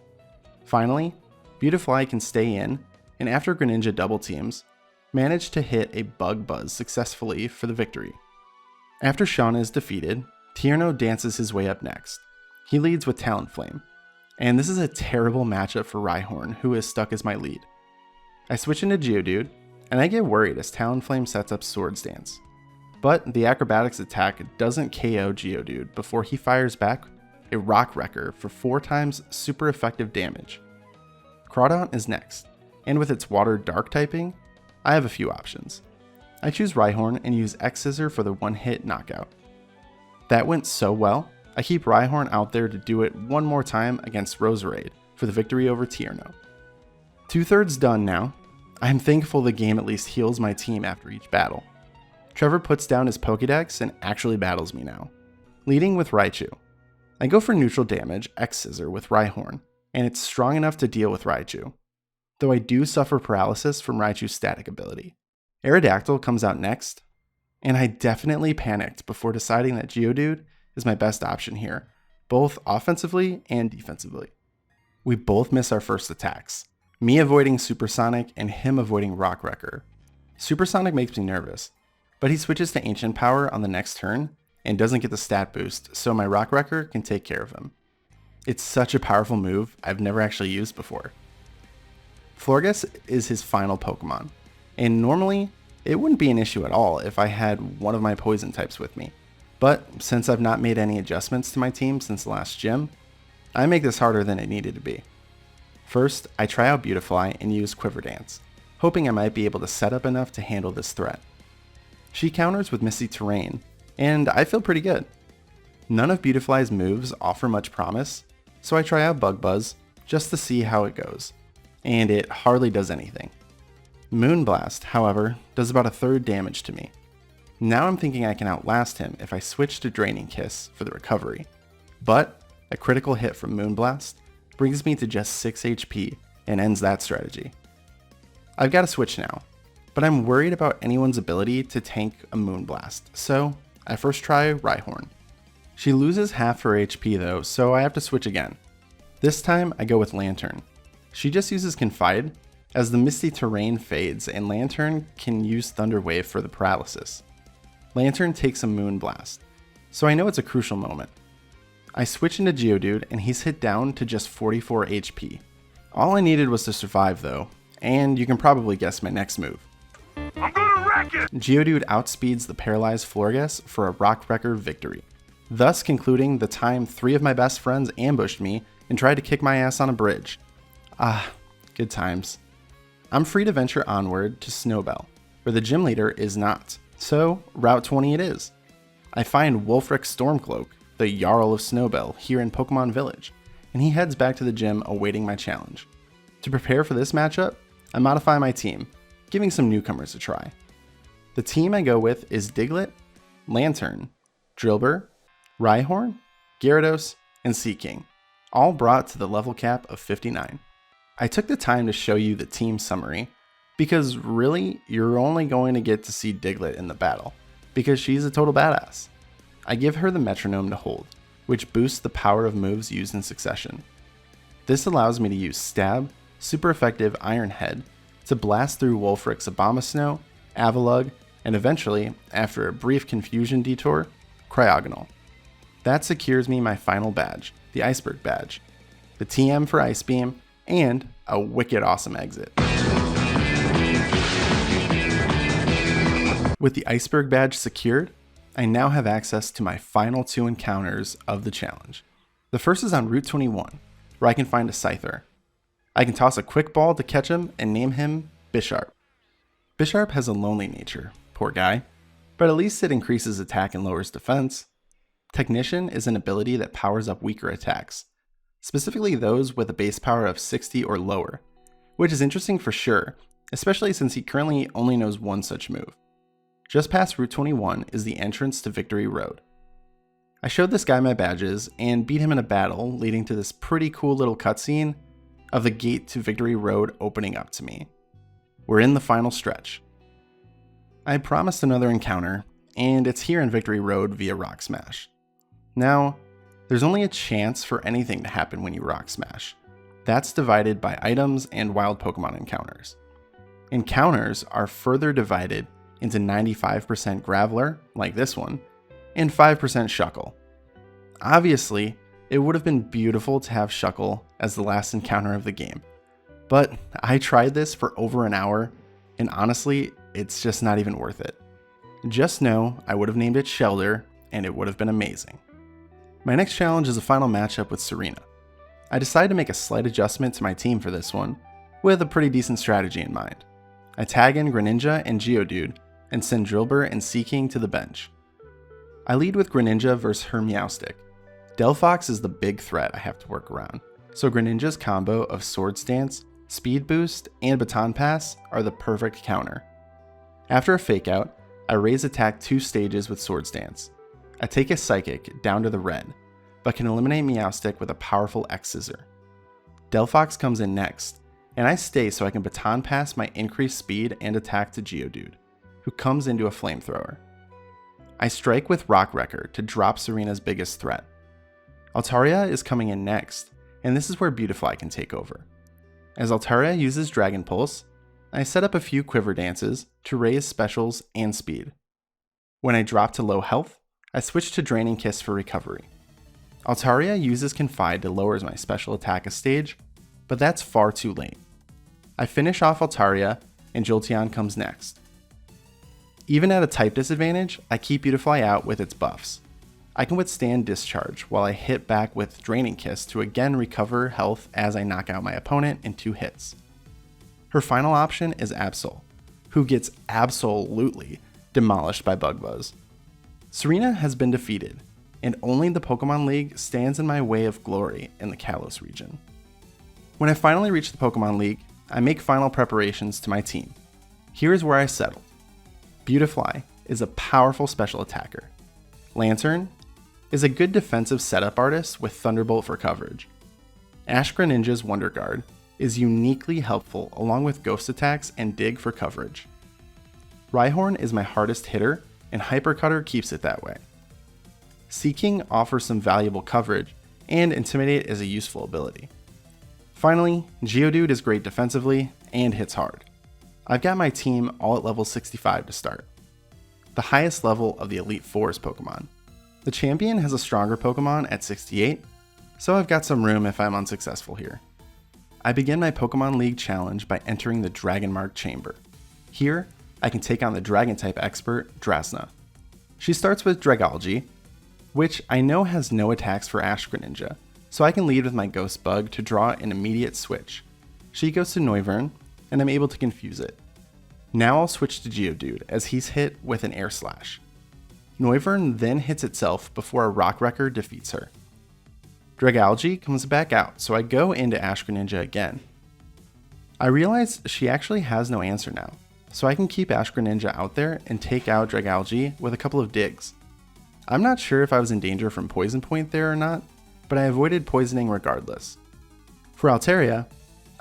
Finally, Beautifly can stay in, and after Greninja double teams, manage to hit a Bug Buzz successfully for the victory. After Shauna is defeated, Tierno dances his way up next. He leads with Talonflame, and this is a terrible matchup for Rhyhorn, who is stuck as my lead. I switch into Geodude, and I get worried as Talonflame sets up Swords Dance. But the acrobatics attack doesn't KO Geodude before he fires back a Rock Wrecker for 4 times super effective damage. Crawdaunt is next, and with its water dark typing, I have a few options. I choose Rhyhorn and use X-Scissor for the one-hit knockout. That went so well, I keep Rhyhorn out there to do it one more time against Roserade for the victory over Tierno. 2/3 done now. I am thankful the game at least heals my team after each battle. Trevor puts down his Pokédex and actually battles me now, leading with Raichu. I go for neutral damage, X-Scissor with Rhyhorn, and it's strong enough to deal with Raichu, though I do suffer paralysis from Raichu's static ability. Aerodactyl comes out next, and I definitely panicked before deciding that Geodude is my best option here, both offensively and defensively. We both miss our first attacks, me avoiding Supersonic and him avoiding Rock Wrecker. Supersonic makes me nervous, but he switches to Ancient Power on the next turn and doesn't get the stat boost, so my Rock Wrecker can take care of him. It's such a powerful move I've never actually used before. Florges is his final Pokemon, and normally it wouldn't be an issue at all if I had one of my poison types with me. But since I've not made any adjustments to my team since the last gym, I make this harder than it needed to be. First, I try out Beautifly and use Quiver Dance, hoping I might be able to set up enough to handle this threat. She counters with Misty Terrain, and I feel pretty good. None of Beautifly's moves offer much promise, so I try out Bug Buzz just to see how it goes, and it hardly does anything. Moonblast, however, does about 1/3 damage to me. Now I'm thinking I can outlast him if I switch to Draining Kiss for the recovery, but a critical hit from Moonblast brings me to just 6 HP and ends that strategy. I've got to switch now, but I'm worried about anyone's ability to tank a Moonblast, so I first try Rhyhorn. She loses half her HP though, so I have to switch again. This time I go with Lantern. She just uses Confide, as the Misty Terrain fades and Lantern can use Thunder Wave for the paralysis. Lantern takes a Moonblast, so I know it's a crucial moment. I switch into Geodude and he's hit down to just 44 HP. All I needed was to survive though, and you can probably guess my next move. I'm gonna wreck it! Geodude outspeeds the paralyzed Florges for a Rock Wrecker victory, thus concluding the time 3 of my best friends ambushed me and tried to kick my ass on a bridge. Ah, good times. I'm free to venture onward to Snowbell, where the gym leader is not, so Route 20 it is. I find Wulfric Stormcloak, the Jarl of Snowbell, here in Pokemon Village, and he heads back to the gym awaiting my challenge. To prepare for this matchup, I modify my team, giving some newcomers a try. The team I go with is Diglett, Lantern, Drillbur, Rhyhorn, Gyarados, and Seaking, all brought to the level cap of 59. I took the time to show you the team summary, because really, you're only going to get to see Diglett in the battle, because she's a total badass. I give her the metronome to hold, which boosts the power of moves used in succession. This allows me to use Stab, super effective Iron Head, to blast through Wulfric's Abomasnow, Avalugg, and eventually, after a brief confusion detour, Cryogonal. That secures me my final badge, the Iceberg badge, the TM for Ice Beam, and a wicked awesome exit. With the Iceberg badge secured, I now have access to my final 2 encounters of the challenge. The first is on Route 21, where I can find a Scyther. I can toss a quick ball to catch him and name him Bisharp. Bisharp has a lonely nature, poor guy, but at least it increases attack and lowers defense. Technician is an ability that powers up weaker attacks, specifically those with a base power of 60 or lower, which is interesting for sure, especially since he currently only knows one such move. Just past Route 21 is the entrance to Victory Road. I showed this guy my badges and beat him in a battle, leading to this pretty cool little cutscene of the gate to Victory Road opening up to me. We're in the final stretch. I promised another encounter, and it's here in Victory Road via Rock Smash. Now, there's only a chance for anything to happen when you Rock Smash. That's divided by items and wild Pokemon encounters. Encounters are further divided into 95% Graveler, like this one, and 5% Shuckle. Obviously, it would have been beautiful to have Shuckle as the last encounter of the game, But I tried this for over an hour, and honestly, it's just not even worth it. Just know I would have named it Shelter, and it would have been amazing. My next challenge is a final matchup with Serena. I decided to make a slight adjustment to my team for this one, with a pretty decent strategy in mind. I tag in Greninja and Geodude, and send Drillbur and Seaking to the bench. I lead with Greninja versus her Meowstic. Delphox is the big threat I have to work around, so Greninja's combo of Sword Stance, Speed Boost, and Baton Pass are the perfect counter. After a Fake Out, I raise attack 2 stages with Sword Stance. I take a Psychic down to the red, but can eliminate Meowstic with a powerful X-Scissor. Delphox comes in next, and I stay so I can Baton Pass my increased speed and attack to Geodude, who comes into a Flamethrower. I strike with Rock Wrecker to drop Serena's biggest threat. Altaria is coming in next, and this is where Beautifly can take over. As Altaria uses Dragon Pulse, I set up a few Quiver Dances to raise specials and speed. When I drop to low health, I switch to Draining Kiss for recovery. Altaria uses Confide to lower my special attack a stage, but that's far too late. I finish off Altaria, and Jolteon comes next. Even at a type disadvantage, I keep Beautifly out with its buffs. I can withstand Discharge while I hit back with Draining Kiss to again recover health as I knock out my opponent in 2 hits. Her final option is Absol, who gets absolutely demolished by Bugbuzz. Serena has been defeated, and only the Pokemon League stands in my way of glory in the Kalos region. When I finally reach the Pokemon League, I make final preparations to my team. Here is where I settled. Beautifly is a powerful special attacker. Lantern is a good defensive setup artist with Thunderbolt for coverage. Ash Greninja's Wonder Guard is uniquely helpful along with Ghost Attacks and Dig for coverage. Rhyhorn is my hardest hitter, and Hyper Cutter keeps it that way. Seaking offers some valuable coverage, and Intimidate is a useful ability. Finally, Geodude is great defensively and hits hard. I've got my team all at level 65 to start, the highest level of the Elite Four's Pokemon. The champion has a stronger Pokemon at 68, so I've got some room if I'm unsuccessful here. I begin my Pokemon League challenge by entering the Dragonmark Chamber. Here, I can take on the Dragon-type expert, Drasna. She starts with Dragalge, which I know has no attacks for Ash Greninja, so I can lead with my Ghost Bug to draw an immediate switch. She goes to Noivern, and I'm able to confuse it. Now I'll switch to Geodude as he's hit with an Air Slash. Noivern then hits itself before a Rock Wrecker defeats her. Dragalge comes back out, so I go into Ash Greninja again. I realize she actually has no answer now, so I can keep Ash Greninja out there and take out Dragalge with a couple of digs. I'm not sure if I was in danger from Poison Point there or not, but I avoided poisoning regardless. For Altaria,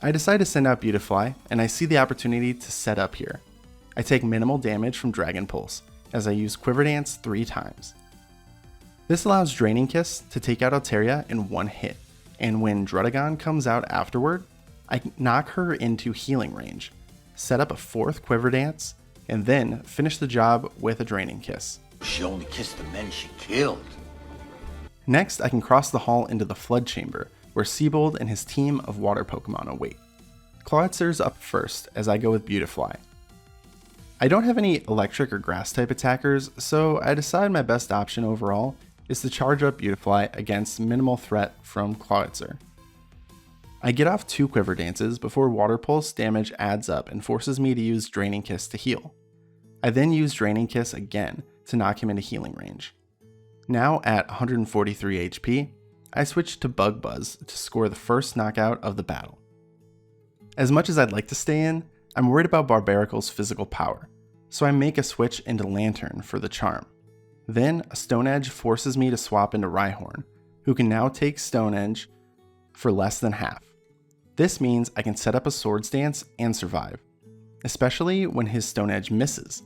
I decide to send out Beautifly, and I see the opportunity to set up here. I take minimal damage from Dragon Pulse, as I use Quiver Dance 3 times. This allows Draining Kiss to take out Altaria in 1 hit, and when Druddigon comes out afterward, I knock her into healing range, set up a 4th Quiver Dance, and then finish the job with a Draining Kiss. She only kissed the men she killed. Next, I can cross the hall into the Flood Chamber, where Seabold and his team of water Pokemon await. Clawitser's up first as I go with Beautifly. I don't have any electric or grass type attackers, so I decide my best option overall is to charge up Beautifly against minimal threat from Clawitzer. I get off 2 Quiver Dances before Water Pulse damage adds up and forces me to use Draining Kiss to heal. I then use Draining Kiss again to knock him into healing range. Now at 143 HP, I switch to Bug Buzz to score the first knockout of the battle. As much as I'd like to stay in, I'm worried about Barbaricle's physical power, so I make a switch into Lantern for the charm. Then a Stone Edge forces me to swap into Rhyhorn, who can now take Stone Edge for less than half. This means I can set up a Swords Dance and survive, especially when his Stone Edge misses.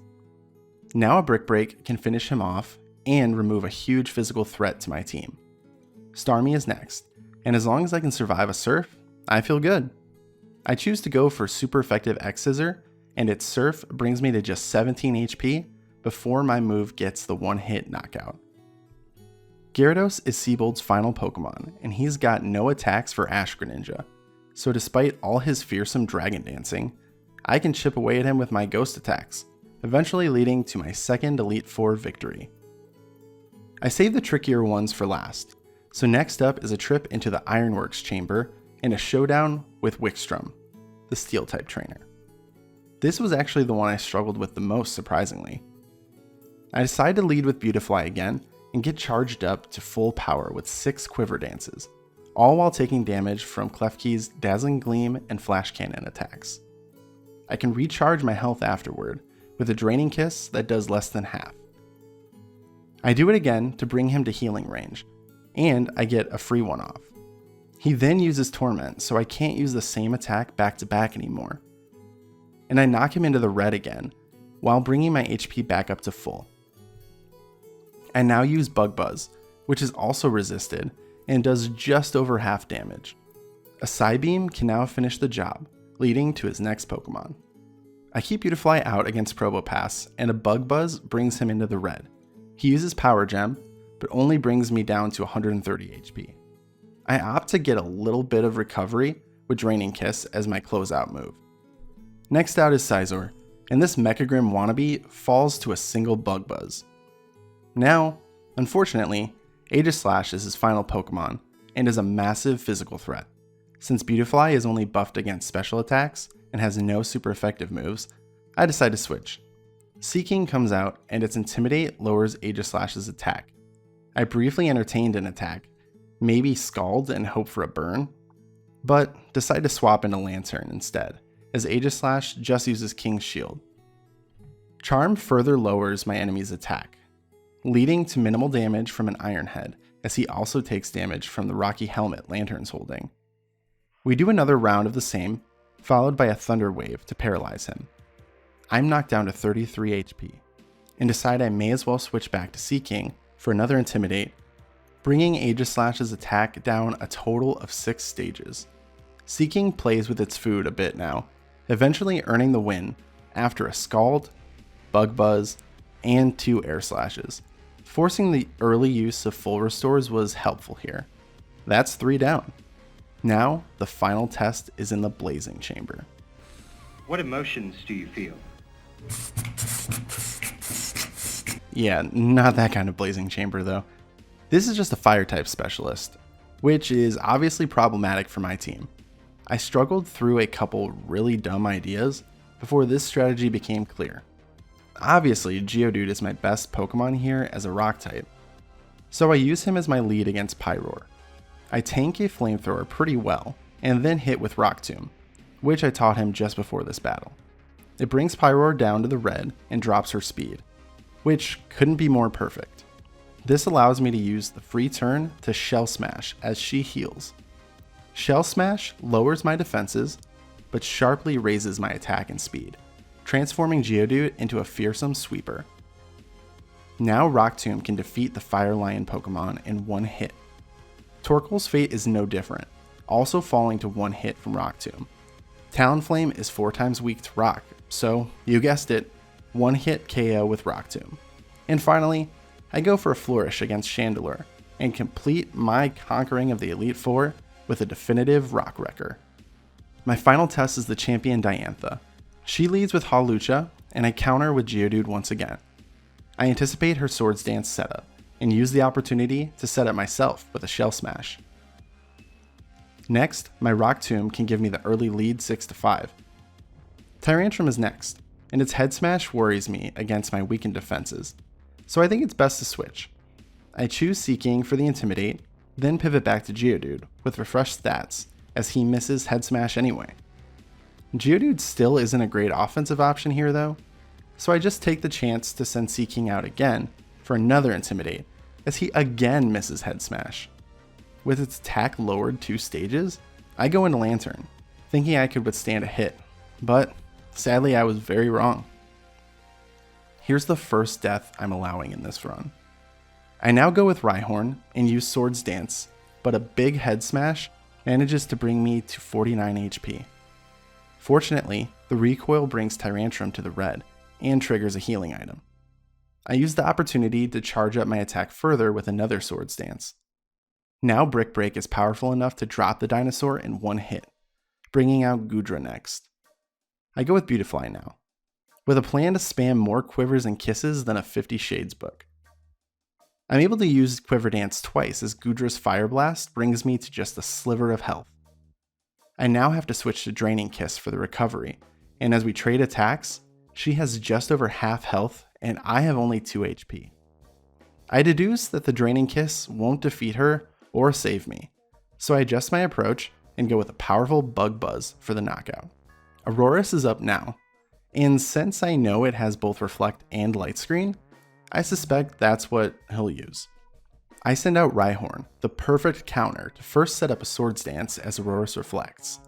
Now a Brick Break can finish him off and remove a huge physical threat to my team. Starmie is next, and as long as I can survive a Surf, I feel good. I choose to go for super effective X-Scissor, and its Surf brings me to just 17 HP before my move gets the 1-hit knockout. Gyarados is Seabold's final Pokemon, and he's got no attacks for Ash Greninja, so despite all his fearsome dragon dancing, I can chip away at him with my ghost attacks, eventually leading to my second Elite Four victory. I saved the trickier ones for last, so next up is a trip into the Ironworks chamber and a showdown with Wickstrom, the Steel-type trainer. This was actually the one I struggled with the most, surprisingly. I decided to lead with Beautifly again and get charged up to full power with 6 quiver dances, all while taking damage from Klefki's Dazzling Gleam and Flash Cannon attacks. I can recharge my health afterward with a Draining Kiss that does less than half. I do it again to bring him to healing range, and I get a free one off. He then uses Torment, so I can't use the same attack back to back anymore. And I knock him into the red again, while bringing my HP back up to full. I now use Bug Buzz, which is also resisted and does just over half damage. A Psybeam can now finish the job, leading to his next Pokemon. I keep Beautifly out against Probopass, and a Bug Buzz brings him into the red. He uses Power Gem, but only brings me down to 130 HP. I opt to get a little bit of recovery with Draining Kiss as my closeout move. Next out is Scizor, and this Mechagrim wannabe falls to a single Bug Buzz. Now, unfortunately, Aegislash is his final Pokemon, and is a massive physical threat. Since Beautifly is only buffed against special attacks and has no super effective moves, I decide to switch. Seeking comes out, and its Intimidate lowers Aegislash's attack. I briefly entertained an attack, maybe Scald and hope for a burn, but decide to swap into Lantern instead, as Aegislash just uses King's Shield. Charm further lowers my enemy's attack, leading to minimal damage from an Iron Head, as he also takes damage from the rocky helmet Lantern's holding. We do another round of the same, followed by a Thunder Wave to paralyze him. I'm knocked down to 33 HP, and decide I may as well switch back to Seeking for another Intimidate, bringing Aegislash's attack down a total of 6 stages. Seeking plays with its food a bit now, eventually earning the win after a Scald, Bug Buzz, and 2 Air Slashes. Forcing the early use of full restores was helpful here. That's 3 down. Now, the final test is in the Blazing Chamber. What emotions do you feel? Yeah, not that kind of Blazing Chamber though. This is just a Fire-type specialist, which is obviously problematic for my team. I struggled through a couple really dumb ideas before this strategy became clear. Obviously, Geodude is my best Pokemon here as a Rock type, so I use him as my lead against Pyroar. I tank a Flamethrower pretty well, and then hit with Rock Tomb, which I taught him just before this battle. It brings Pyroar down to the red and drops her speed, which couldn't be more perfect. This allows me to use the free turn to Shell Smash as she heals. Shell Smash lowers my defenses, but sharply raises my attack and speed, transforming Geodude into a fearsome sweeper. Now Rock Tomb can defeat the Fire Lion Pokemon in one hit. Torkoal's fate is no different, also falling to one hit from Rock Tomb. Talonflame is 4 times weak to Rock, so you guessed it, one hit KO with Rock Tomb. And finally, I go for a Flourish against Chandelure and complete my conquering of the Elite Four with a definitive Rock Wrecker. My final test is the champion Diantha. She leads with Hawlucha, and I counter with Geodude once again. I anticipate her Swords Dance setup, and use the opportunity to set up myself with a Shell Smash. Next, my Rock Tomb can give me the early lead 6-5. Tyrantrum is next, and its Head Smash worries me against my weakened defenses, so I think it's best to switch. I choose Seeking for the Intimidate, then pivot back to Geodude with refreshed stats, as he misses Head Smash anyway. Geodude still isn't a great offensive option here though, so I just take the chance to send Seeking out again for another Intimidate, as he again misses Head Smash. With its attack lowered 2 stages, I go into Lantern, thinking I could withstand a hit, but sadly I was very wrong. Here's the first death I'm allowing in this run. I now go with Rhyhorn and use Swords Dance, but a big Head Smash manages to bring me to 49 HP. Fortunately, the recoil brings Tyrantrum to the red and triggers a healing item. I use the opportunity to charge up my attack further with another Swords Dance. Now Brick Break is powerful enough to drop the dinosaur in one hit. bringing out Gudra next. I go with Beautifly now, with a plan to spam more quivers and kisses than a 50 Shades book. I'm able to use Quiver Dance twice as Gudra's Fire Blast brings me to just a sliver of health. I now have to switch to Draining Kiss for the recovery, and as we trade attacks, she has just over half health and I have only 2 HP. I deduce that the Draining Kiss won't defeat her or save me, so I adjust my approach and go with a powerful Bug Buzz for the knockout. Aurorus is up now, and since I know it has both Reflect and Light Screen, I suspect that's what he'll use. I send out Rhyhorn, the perfect counter to first set up a Swords Dance as Aurorus reflects.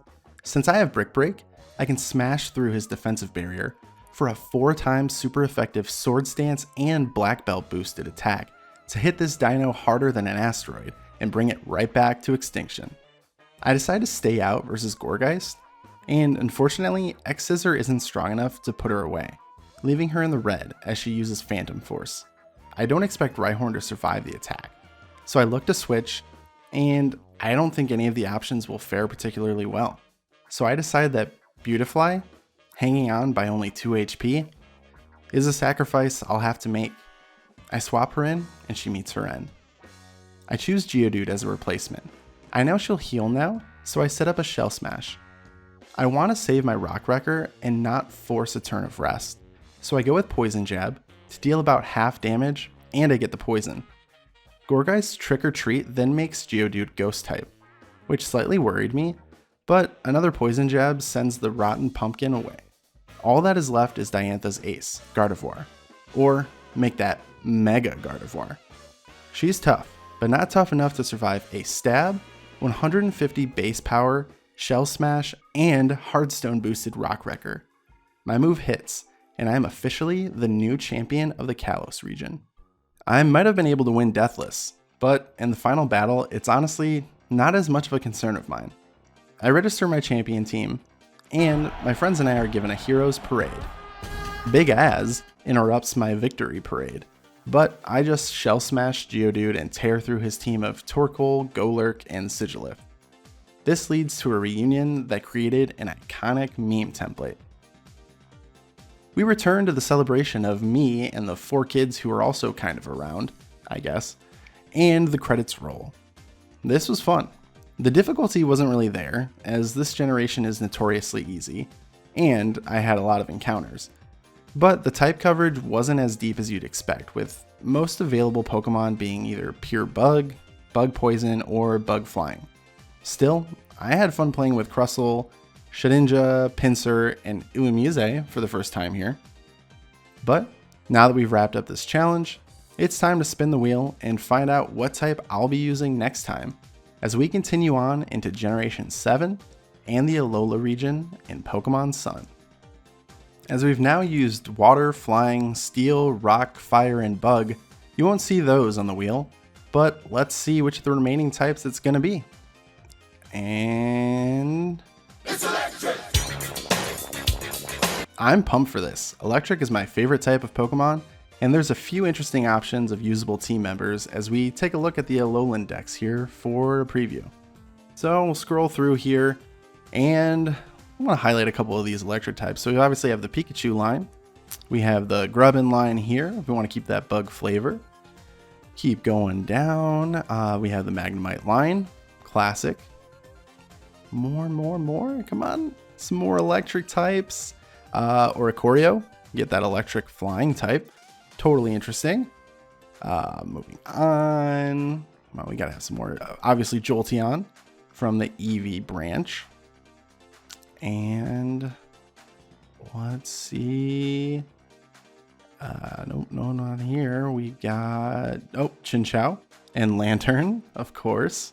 Since I have Brick Break, I can smash through his defensive barrier for a 4x super effective Swords Dance and Black Belt boosted attack to hit this dino harder than an asteroid and bring it right back to extinction. I decide to stay out versus Gourgeist, and unfortunately, X-Scissor isn't strong enough to put her away, leaving her in the red as she uses Phantom Force. I don't expect Rhyhorn to survive the attack, so I look to switch, and I don't think any of the options will fare particularly well. So I decide that Beautifly, hanging on by only 2 HP, is a sacrifice I'll have to make. I swap her in, and she meets her end. I choose Geodude as a replacement. I know she'll heal now, so I set up a Shell Smash. I want to save my Rock Wrecker and not force a turn of rest, so I go with Poison Jab to deal about half damage, and I get the poison. Gourgeist's Trick or Treat then makes Geodude Ghost type, which slightly worried me, but another Poison Jab sends the Rotten Pumpkin away. All that is left is Diantha's ace, Gardevoir, or make that Mega Gardevoir. She's tough, but not tough enough to survive a Stab, 150 base power, Shell Smash, and Hearthstone boosted Rock Wrecker. My move hits, and I am officially the new champion of the Kalos region. I might have been able to win Deathless, but in the final battle, it's honestly not as much of a concern of mine. I register my champion team, and my friends and I are given a hero's parade. Big Az interrupts my victory parade, but I just Shell Smash Geodude and tear through his team of Torkoal, Golurk, and Sigilyph. This leads to a reunion that created an iconic meme template. We return to the celebration of me and the 4 kids who are also kind of around, I guess, and the credits roll. This was fun. The difficulty wasn't really there, as this generation is notoriously easy, and I had a lot of encounters. But the type coverage wasn't as deep as you'd expect, with most available Pokemon being either pure Bug, Bug Poison, or Bug Flying. Still, I had fun playing with Crustle, Shedinja, Pinsir, and Illumise for the first time here. But now that we've wrapped up this challenge, it's time to spin the wheel and find out what type I'll be using next time as we continue on into Generation 7 and the Alola region in Pokemon Sun. As we've now used Water, Flying, Steel, Rock, Fire, and Bug, you won't see those on the wheel, but let's see which of the remaining types it's going to be. And it's Electric! I'm pumped for this. Electric is my favorite type of Pokemon, and there's a few interesting options of usable team members as we take a look at the Alolan decks here for a preview. So we'll scroll through here, and I want to highlight a couple of these electric types. So we obviously have the Pikachu line. We have the Grubbin line here, if we want to keep that bug flavor. Keep going down. We have the Magnemite line, classic. More. Come on. Some more electric types. Oricorio, get that electric flying type. Totally interesting. Moving on. Well, we gotta have some more. Obviously, Jolteon from the Eevee branch. And let's see. No, not here. We got Chinchou and Lantern, of course.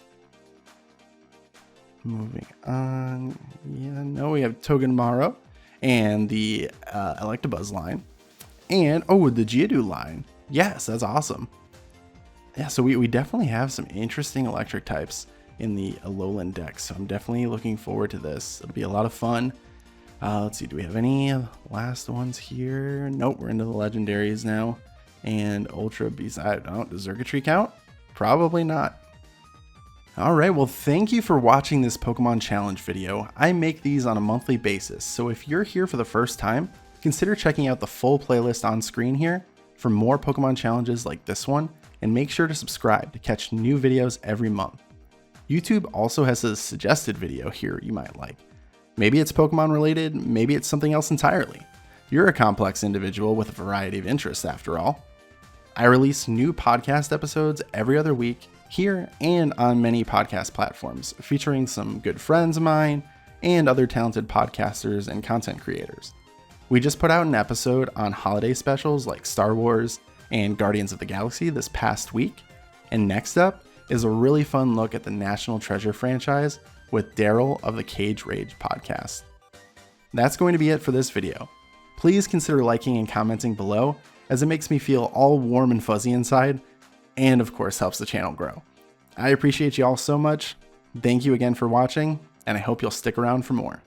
Moving on. Yeah, no, we have Togedemaru and the Electabuzz line. And, the Geodude line. Yes, that's awesome. Yeah, so we definitely have some interesting electric types in the Alolan deck, so I'm definitely looking forward to this. It'll be a lot of fun. Let's see, do we have any last ones here? Nope, we're into the legendaries now. And Ultra Beast, I don't know, does Xurkitree count? Probably not. Alright, well thank you for watching this Pokemon Challenge video. I make these on a monthly basis, so if you're here for the first time, consider checking out the full playlist on screen here for more Pokemon challenges like this one, and make sure to subscribe to catch new videos every month. YouTube also has a suggested video here you might like. Maybe it's Pokemon related, maybe it's something else entirely. You're a complex individual with a variety of interests after all. I release new podcast episodes every other week here and on many podcast platforms, featuring some good friends of mine and other talented podcasters and content creators. We just put out an episode on holiday specials like Star Wars and Guardians of the Galaxy this past week, and next up is a really fun look at the National Treasure franchise with Daryl of the Cage Rage podcast. That's going to be it for this video. Please consider liking and commenting below, as it makes me feel all warm and fuzzy inside, and of course helps the channel grow. I appreciate you all so much. Thank you again for watching, and I hope you'll stick around for more.